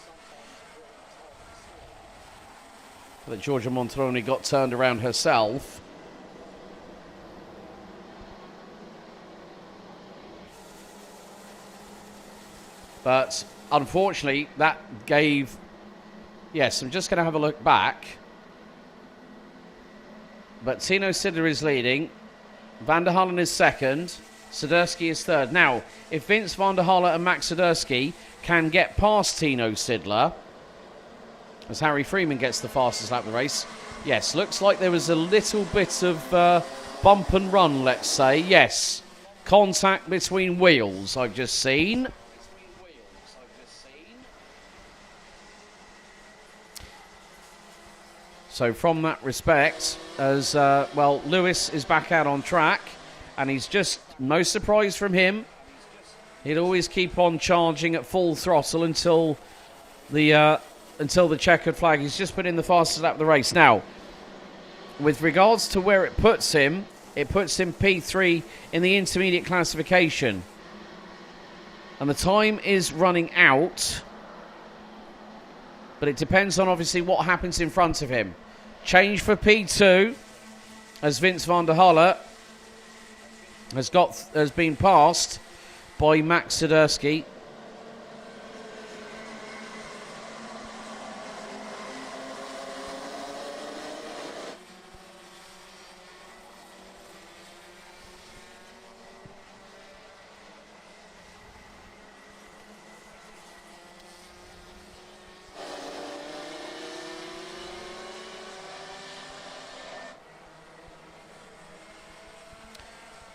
that Giorgia Montroni got turned around herself. But unfortunately, that gave... Yes, I'm just going to have a look back. But Tino Sidler is leading. Van der Hallen is second. Swiderski is third. Now, if Vince van der Halle and Max Swiderski can get past Tino Sidler, as Harry Freeman gets the fastest lap of the race, yes, looks like there was a little bit of bump and run, let's say. Yes, contact between wheels, I've just seen. So from that respect, as well, Lewis is back out on track, and he's just, no surprise from him, he'd always keep on charging at full throttle until the checkered flag. He's just put in the fastest lap of the race. Now, with regards to where it puts him P3 in the intermediate classification, and the time is running out, but it depends on obviously what happens in front of him. Change for P2 as Vince van der Halle has been passed by Max Swiderski.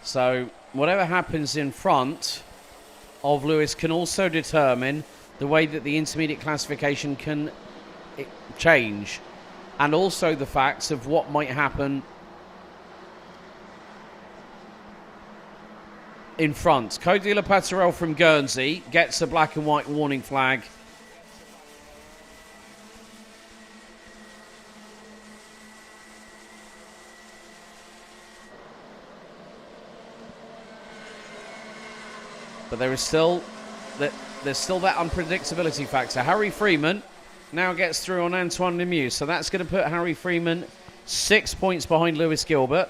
So whatever happens in front of Lewis can also determine the way that the intermediate classification can change, and also the facts of what might happen in front. Cody Lapaterel from Guernsey gets a black and white warning flag. But there's still that unpredictability factor. Harry Freeman now gets through on Antoine Lemieux, so that's going to put Harry Freeman 6 points behind Lewis Gilbert.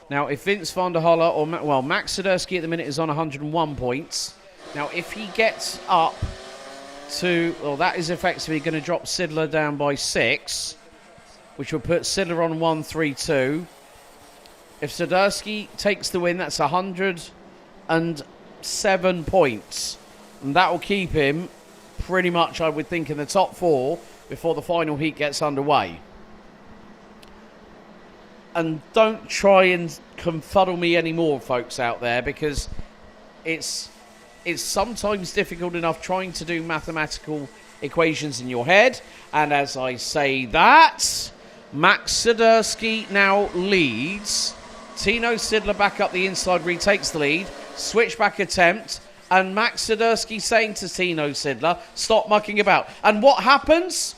Now, if Vince van der Halle or Max Swiderski at the minute is on 101 points. Now, if he gets up to, well, that is effectively going to drop Sidler down by 6, which will put Sidler on 132. If Swiderski takes the win, that's 107 points, and that will keep him pretty much, I would think, in the top 4 before the final heat gets underway. And don't try and confuddle me anymore, folks out there, because it's it's sometimes difficult enough trying to do mathematical equations in your head. And as I say that, Max Sidursky now leads. Tino Sidler back up the inside, retakes the lead. Switchback attempt. And Max Sidursky saying to Tino Sidler, stop mucking about. And what happens?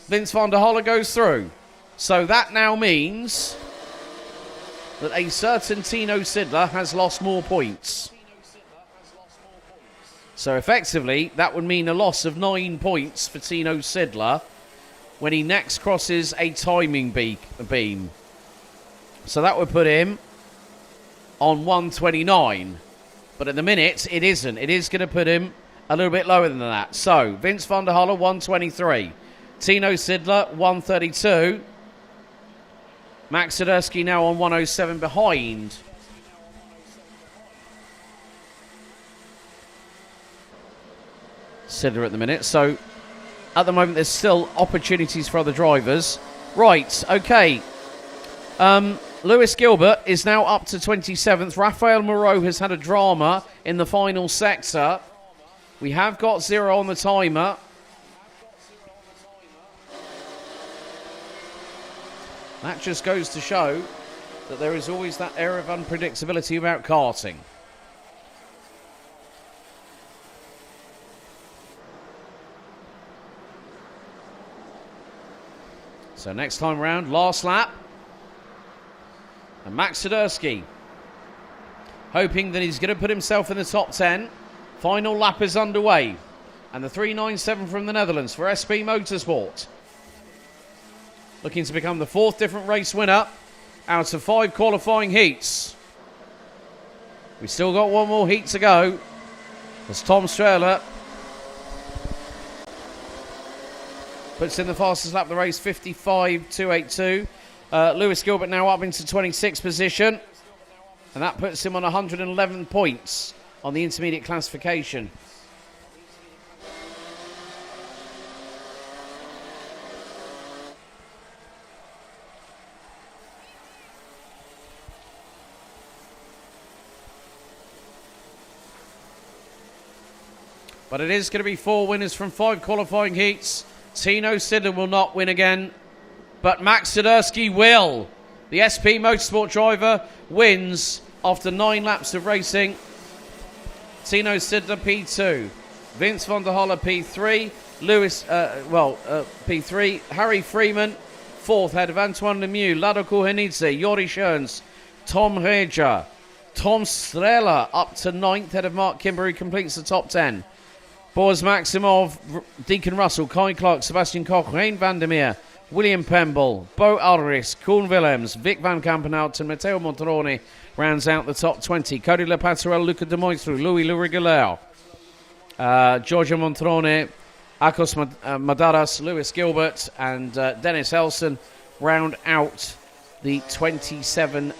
Vince van der Holle goes through. So that now means that a certain Tino Sidler has lost more points. So effectively, that would mean a loss of 9 points for Tino Sidler when he next crosses a timing beam. So that would put him on 129. But at the minute, it isn't. It is going to put him a little bit lower than that. So, Vince van der Holle, 123. Tino Sidler, 132. Max Sidursky now on 107 behind. Sidler at the minute. So, at the moment, there's still opportunities for other drivers. Right, okay. Lewis Gilbert is now up to 27th. Raphael Moreau has had a drama in the final sector. We have got 0 on the timer. That just goes to show that there is always that air of unpredictability about karting. So next time round, last lap. And Max Sidursky hoping that he's going to put himself in the top 10. Final lap is underway. And the 397 from the Netherlands for SP Motorsport. Looking to become the 4th different race winner out of 5 qualifying heats. We've still got 1 more heat to go. As Tom Strehler puts in the fastest lap of the race, 55.282. Lewis Gilbert now up into 26th position. And that puts him on 111 points on the intermediate classification. But it is going to be 4 winners from 5 qualifying heats. Tino Sidler will not win again, but Max Sidursky will. The SP Motorsport driver wins after 9 laps of racing. Tino Sidler P2, Vince van der Holle P3, P3, Harry Freeman 4th, ahead of Antoine Lemieux, Lado Kuhenidze, Yori Schoens, Tom Reger, Tom Strehler up to 9th, ahead of Mark Kimber, who completes the top 10. Boaz Maximov, Deacon Russell, Kai Clark, Sebastian Koch, Rein van der Meer, William Pemble, Bo Ulrich, Koen Willems, Vic van Kampenhout and Matteo Monteroni rounds out the top 20. Cody Lepaturel, Luca de Moitru, Louis Luriguleur, Giorgio Monteroni, Akos Madaras, Lewis Gilbert and Dennis Elson round out the 27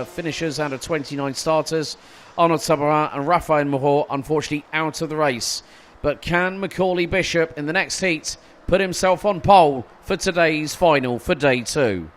finishers out of 29 starters. Arnaud Tabarat and Raphael Moreau unfortunately out of the race. But can Macaulay Bishop in the next heat put himself on pole for today's final for day 2?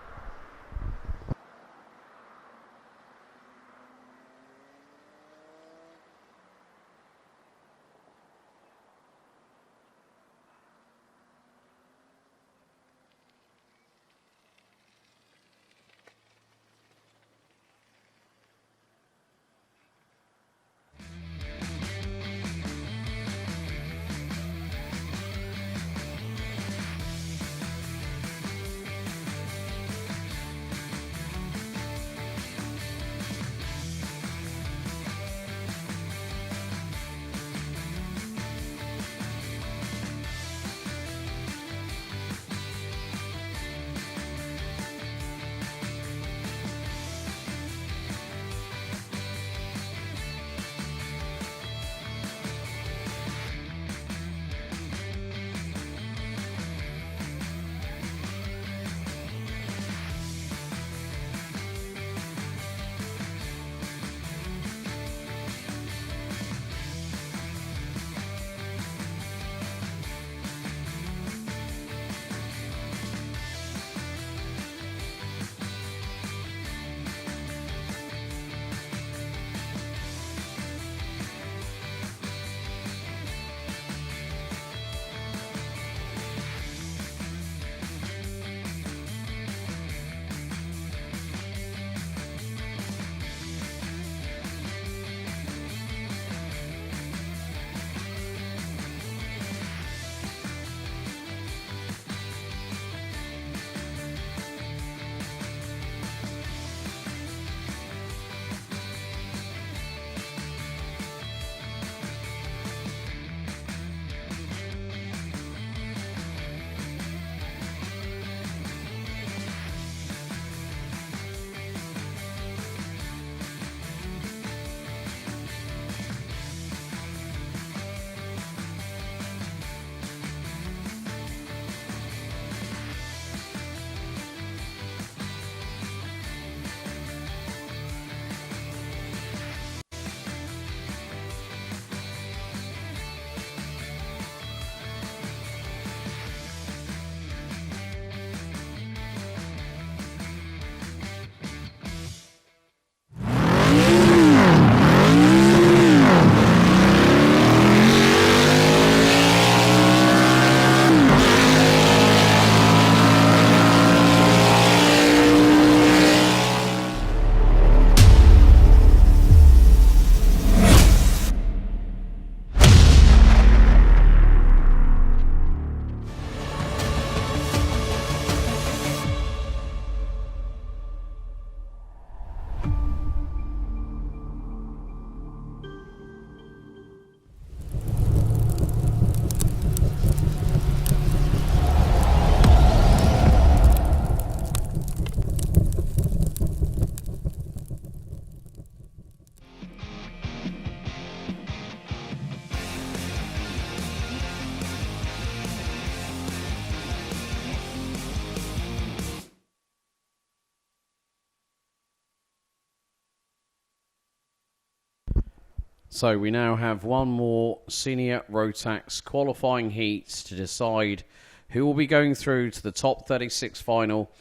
So we now have one more senior Rotax qualifying heat to decide who will be going through to the top 36 final.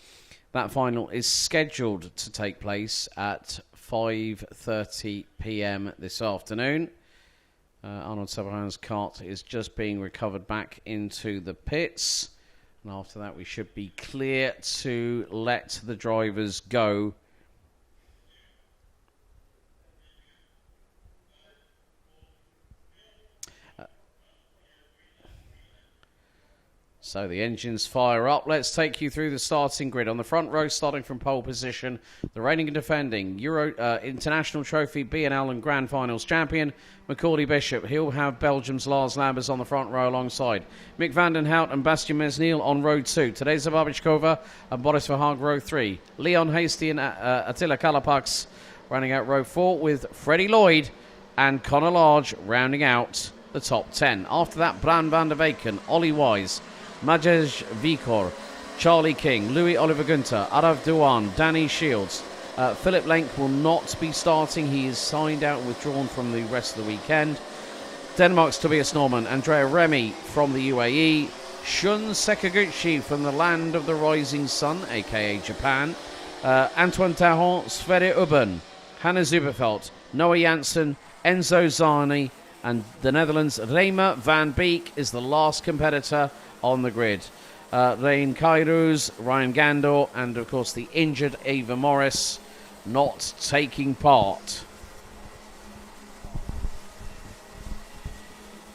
That final is scheduled to take place at 5:30 p.m. this afternoon. Arnold Sabahan's kart is just being recovered back into the pits. And after that, we should be clear to let the drivers go. So the engines fire up. Let's take you through the starting grid. On the front row, starting from pole position, the reigning and defending International Trophy, BNL and Grand Finals champion, Macaulay Bishop. He'll have Belgium's Lars Lambers on the front row alongside Mick van den Hout and Bastien Mesniel on row 2. Tadej Zababichkova and Boris Verhaag row 3. Leon Hastie and Attila Kalapax rounding out row 4 with Freddie Lloyd and Conor Large rounding out the top 10. After that, Bran van der Weyken, Ollie Wise, Majej Vikor, Charlie King, Louis Oliver Gunter, Arav Dewan, Danny Shields. Philip Lenk will not be starting. He is signed out and withdrawn from the rest of the weekend. Denmark's Tobias Norman, Andrea Remy from the UAE, Shun Sekaguchi from the land of the rising sun, aka Japan, Antoine Taron, Sverre Ubben, Hanna Zuberfeld, Noah Janssen, Enzo Zani, and the Netherlands' Reimer van Beek is the last competitor on the grid. Rein Kairouz, Ryan Gandor, and of course the injured Ava Morris not taking part.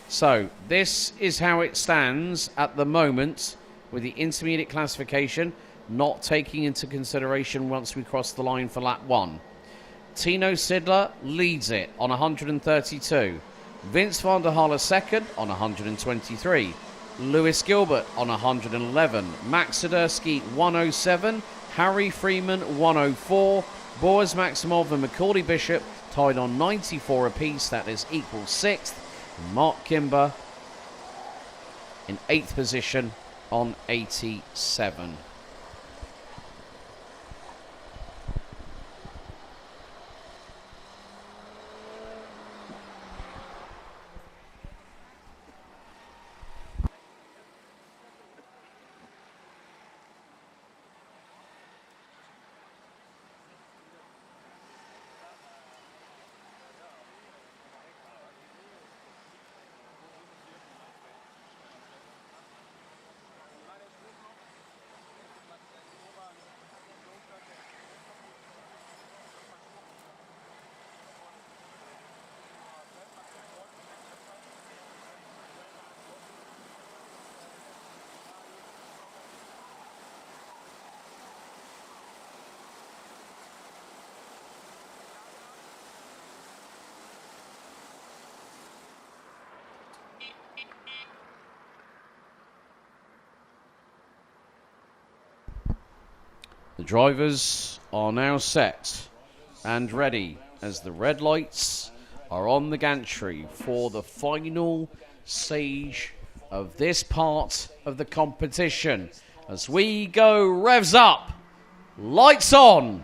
So this is how it stands at the moment with the intermediate classification not taking into consideration once we cross the line for lap 1. Tino Sidler leads it on 132. Vince van der Halle second on 123. Lewis Gilbert on 111. Max Swiderski 107. Harry Freeman 104. Boris Maximov and Macaulay Bishop tied on 94 apiece. That is equal 6th. Mark Kimber in 8th position on 87. The drivers are now set and ready as the red lights are on the gantry for the final stage of this part of the competition. As we go, revs up, lights on,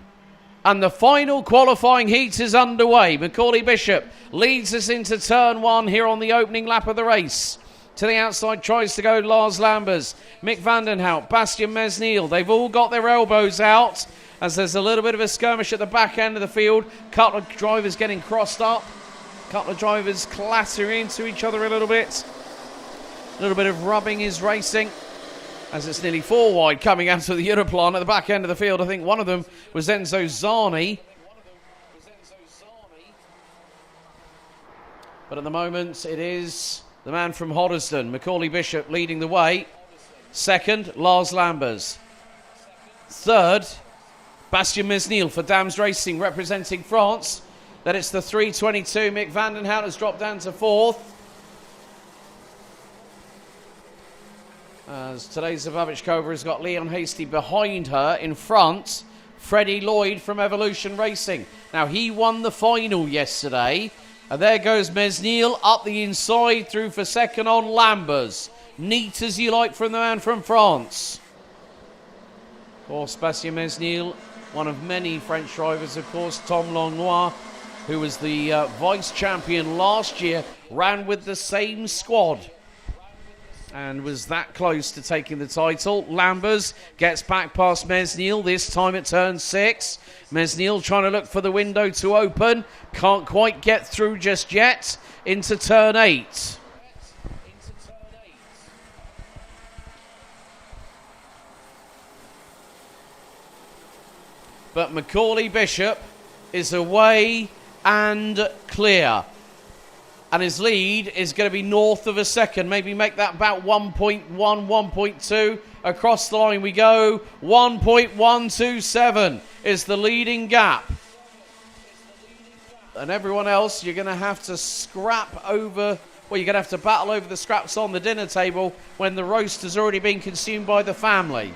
and the final qualifying heat is underway. Macaulay Bishop leads us into turn 1 here on the opening lap of the race. To the outside tries to go Lars Lambers, Mick van den Hout, Bastien Mesniel. They've all got their elbows out as there's a little bit of a skirmish at the back end of the field. Couple of drivers getting crossed up. Couple of drivers clattering into each other a little bit. A little bit of rubbing is racing as it's nearly 4 wide coming out of the Europlan at the back end of the field. I think one of them was Enzo Zani. But at the moment it is the man from Hoddesdon, Macaulay Bishop, leading the way. Second, Lars Lambers. Third, Bastien Mesniel for Dams Racing, representing France. Then it's the 322. Mick van den Hout has dropped down to 4th. As today's Zababichkova has got Leon Hastie behind her. In front, Freddie Lloyd from Evolution Racing. Now, he won the final yesterday. And there goes Mesniel up the inside, through for second on Lambers. Neat as you like from the man from France. Of course, Bastien Mesniel, one of many French drivers, of course. Tom Langlois who was the vice champion last year, ran with the same squad and was that close to taking the title. Lambers gets back past Mesnil, this time at turn 6. Mesnil trying to look for the window to open. Can't quite get through just yet. Into turn 8. But Macaulay Bishop is away and clear. And his lead is going to be north of a second. Maybe make that about 1.1, 1.2. Across the line we go. 1.127 is the leading gap. And everyone else, you're going to have to scrap over... Well, you're going to have to battle over the scraps on the dinner table when the roast has already been consumed by the family.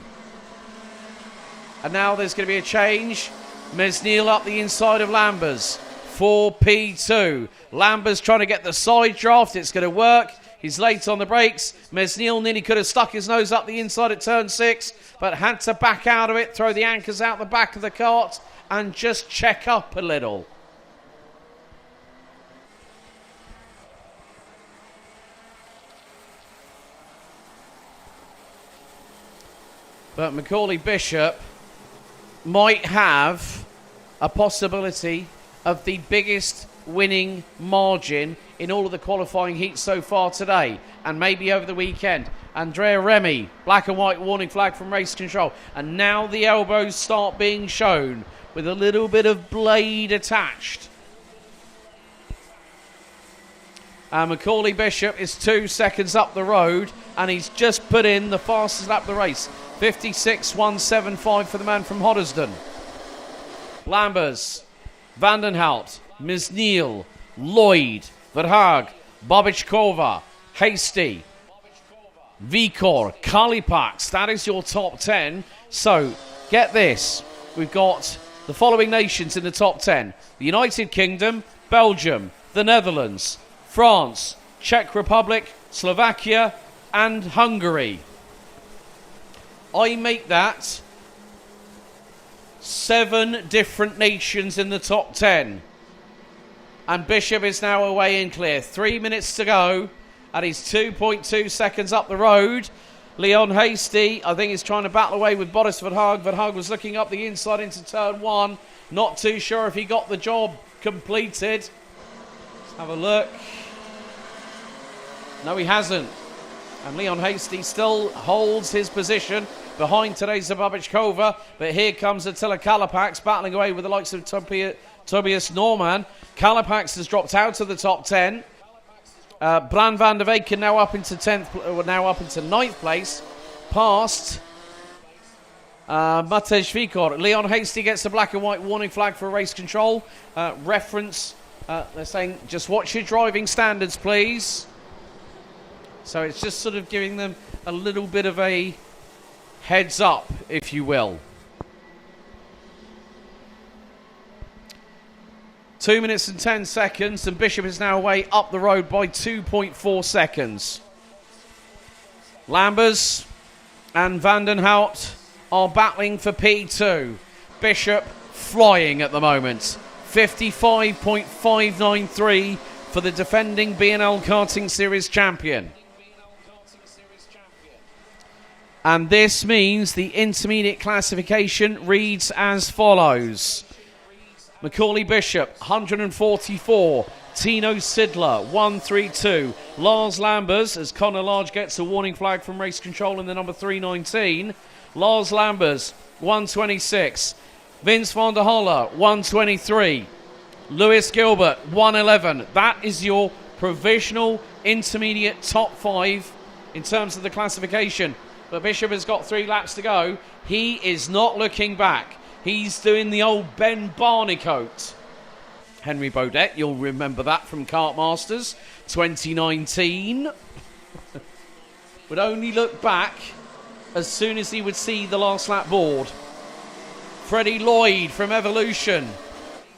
And now there's going to be a change. Mesnil up the inside of Lambers. 4P2. Lambers trying to get the side draft. It's going to work. He's late on the brakes. Mesnil nearly could have stuck his nose up the inside at turn 6, but had to back out of it, throw the anchors out the back of the cart, and just check up a little. But Macaulay Bishop might have a possibility of the biggest winning margin in all of the qualifying heats so far today and maybe over the weekend. Andrea Remy, black and white warning flag from race control, and now the elbows start being shown with a little bit of blade attached. Macaulay Bishop is 2 seconds up the road and he's just put in the fastest lap of the race. 56.175 for the man from Hoddesdon. Lambers, Vandenhout, Mesnil, Lloyd, Verhaag, Babichkova, Hasty, Vikor, Kalipax. That is your top 10. So, get this. We've got the following nations in the top 10. The United Kingdom, Belgium, the Netherlands, France, Czech Republic, Slovakia, and Hungary. I make that 7 different nations in the top 10. And Bishop is now away and clear. 3 minutes to go. And he's 2.2 seconds up the road. Leon Hasty, I think, is trying to battle away with Boris Verhaag. Verhaag was looking up the inside into turn 1. Not too sure if he got the job completed. Let's have a look. No, he hasn't. And Leon Hasty still holds his position behind Teresa Babichkova. But here comes Attila Kalipax battling away with the likes of Tobias Norman. Kalipax has dropped out of the top 10. Bran van der Weyken now up into 9th place, past Matej Vikor. Leon Hasty gets the black and white warning flag for race control. Reference, they're saying, just watch your driving standards, please. So it's just sort of giving them a little bit of a heads up, if you will. 2 minutes and 10 seconds, and Bishop is now away up the road by 2.4 seconds. Lambers and Vandenhout are battling for P2. Bishop flying at the moment. 55.593 for the defending BNL Karting Series champion. And this means the intermediate classification reads as follows. Macaulay Bishop, 144. Tino Sidler, 132. Lars Lambers, as Connor Large gets a warning flag from race control in the number 319. Lars Lambers, 126. Vince van der Holle, 123. Lewis Gilbert, 111. That is your provisional intermediate top 5 in terms of the classification. But Bishop has got 3 laps to go. He is not looking back. He's doing the old Ben Barnicoat. Henry Baudet, you'll remember that from Kart Masters 2019. Would only look back as soon as he would see the last lap board. Freddie Lloyd from Evolution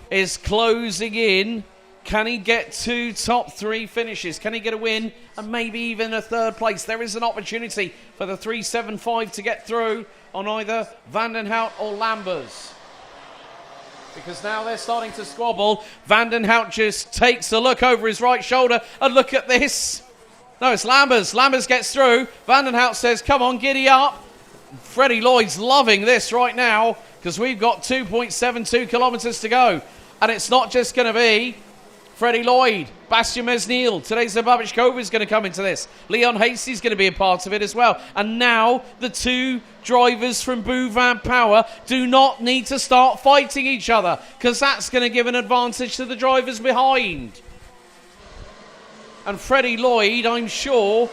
is closing in. Can he get 2 top 3 finishes? Can he get a win and maybe even a 3rd place? There is an opportunity for the 375 to get through on either Vandenhout or Lambers. Because now they're starting to squabble. Vanden Hout just takes a look over his right shoulder. And look at this. No, it's Lambers. Lambers gets through. Vanden Hout says, come on, giddy up. Freddie Lloyd's loving this right now because we've got 2.72 kilometres to go. And it's not just going to be Freddie Lloyd, Bastien Mesnil, today's Babichkova is going to come into this. Leon Hastie's going to be a part of it as well. And now the two drivers from Bouvin Power do not need to start fighting each other because that's going to give an advantage to the drivers behind. And Freddie Lloyd, I'm sure,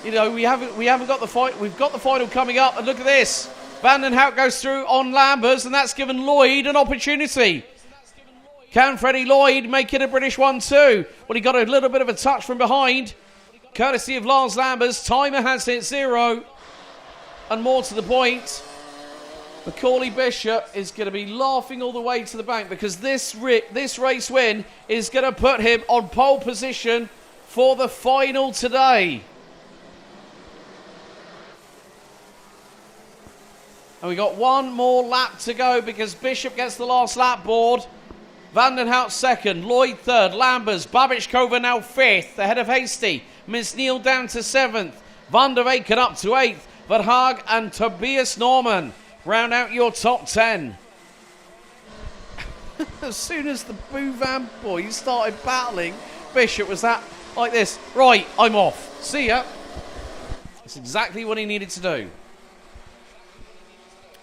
you know, we haven't got the fight. We've got the final coming up. And look at this. Vanden Hout goes through on Lambers and that's given Lloyd an opportunity. Can Freddie Lloyd make it a British 1-2? Well, he got a little bit of a touch from behind. Courtesy of Lars Lambers. Timer has hit 0. And more to the point, Macaulay Bishop is going to be laughing all the way to the bank because this race win is going to put him on pole position for the final today. And we got one more lap to go because Bishop gets the last lap board. Vanden Hout second, Lloyd third, Lambers, Babichkova now fifth, ahead of Hastie. Mesnil down to seventh, Van der Weyken up to eighth, Verhaag and Tobias Norman round out your top 10. As soon as the Bouvin boys started battling, Bishop was that like this. Right, I'm off. See ya. That's exactly what he needed to do.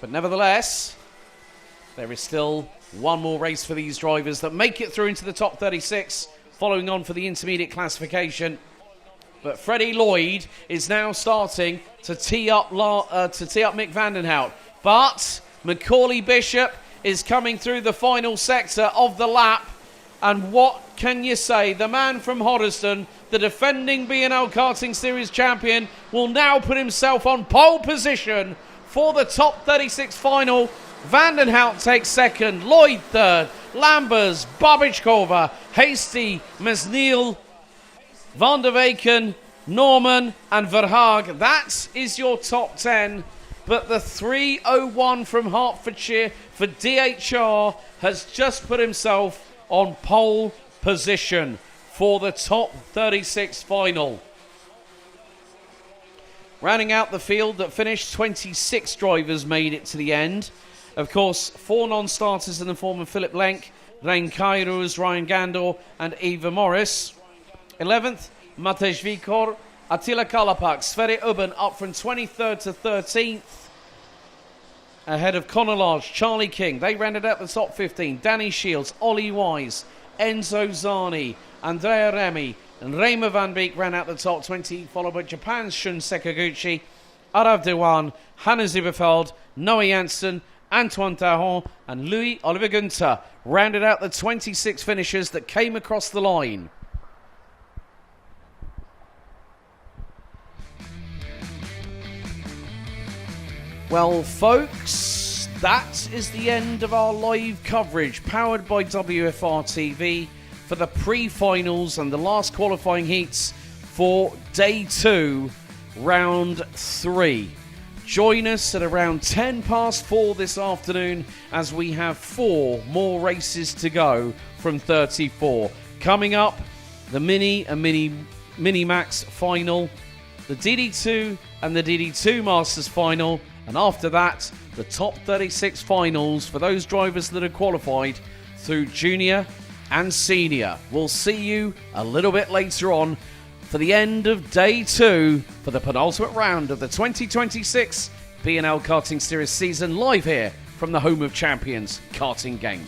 But nevertheless, there is still one more race for these drivers that make it through into the top 36, following on for the intermediate classification. But Freddie Lloyd is now starting to tee up Mick Vanden Hout. But Macaulay Bishop is coming through the final sector of the lap. And what can you say? The man from Hoddesdon, the defending BNL Karting Series champion, will now put himself on pole position for the top 36 final. Vanden Hout takes second, Lloyd third, Lambers, Babichkova, Hastie, Mesnil, Van der Weyken, Norman and Verhaag. That is your top 10. But the 301 from Hertfordshire for DHR has just put himself on pole position for the top 36 final. Rounding out the field that finished, 26 drivers made it to the end. Of course, 4 non-starters in the form of Philip Lenk, Rein Kairos, Ryan Gandor and Eva Morris. 11th, Matej Vikor, Attila Kalapak, Sverre Ubben up from 23rd to 13th. Ahead of Conor Lodge, Charlie King. They rounded out the top 15. Danny Shields, Ollie Wise, Enzo Zani, Andrea Remy and Reimer Van Beek ran out the top 20, followed by Japan's Shun Sekaguchi, Arav Dewan, Hanna Zibefeld, Noah Janssen, Antoine Taron and Louis Oliver Gunther rounded out the 26 finishers that came across the line. Well, folks, that is the end of our live coverage powered by WFR TV for the pre-finals and the last qualifying heats for Day 2, Round 3. Join us at around 10 past 4 this afternoon as we have 4 more races to go from 34. Coming up, the Mini and Mini Max final, the DD2 and the DD2 Masters final, and after that, the top 36 finals for those drivers that are qualified through junior and senior. We'll see you a little bit later on for the end of Day 2 for the penultimate round of the 2026 BNL Karting Series season, live here from the home of champions, Karting Genk.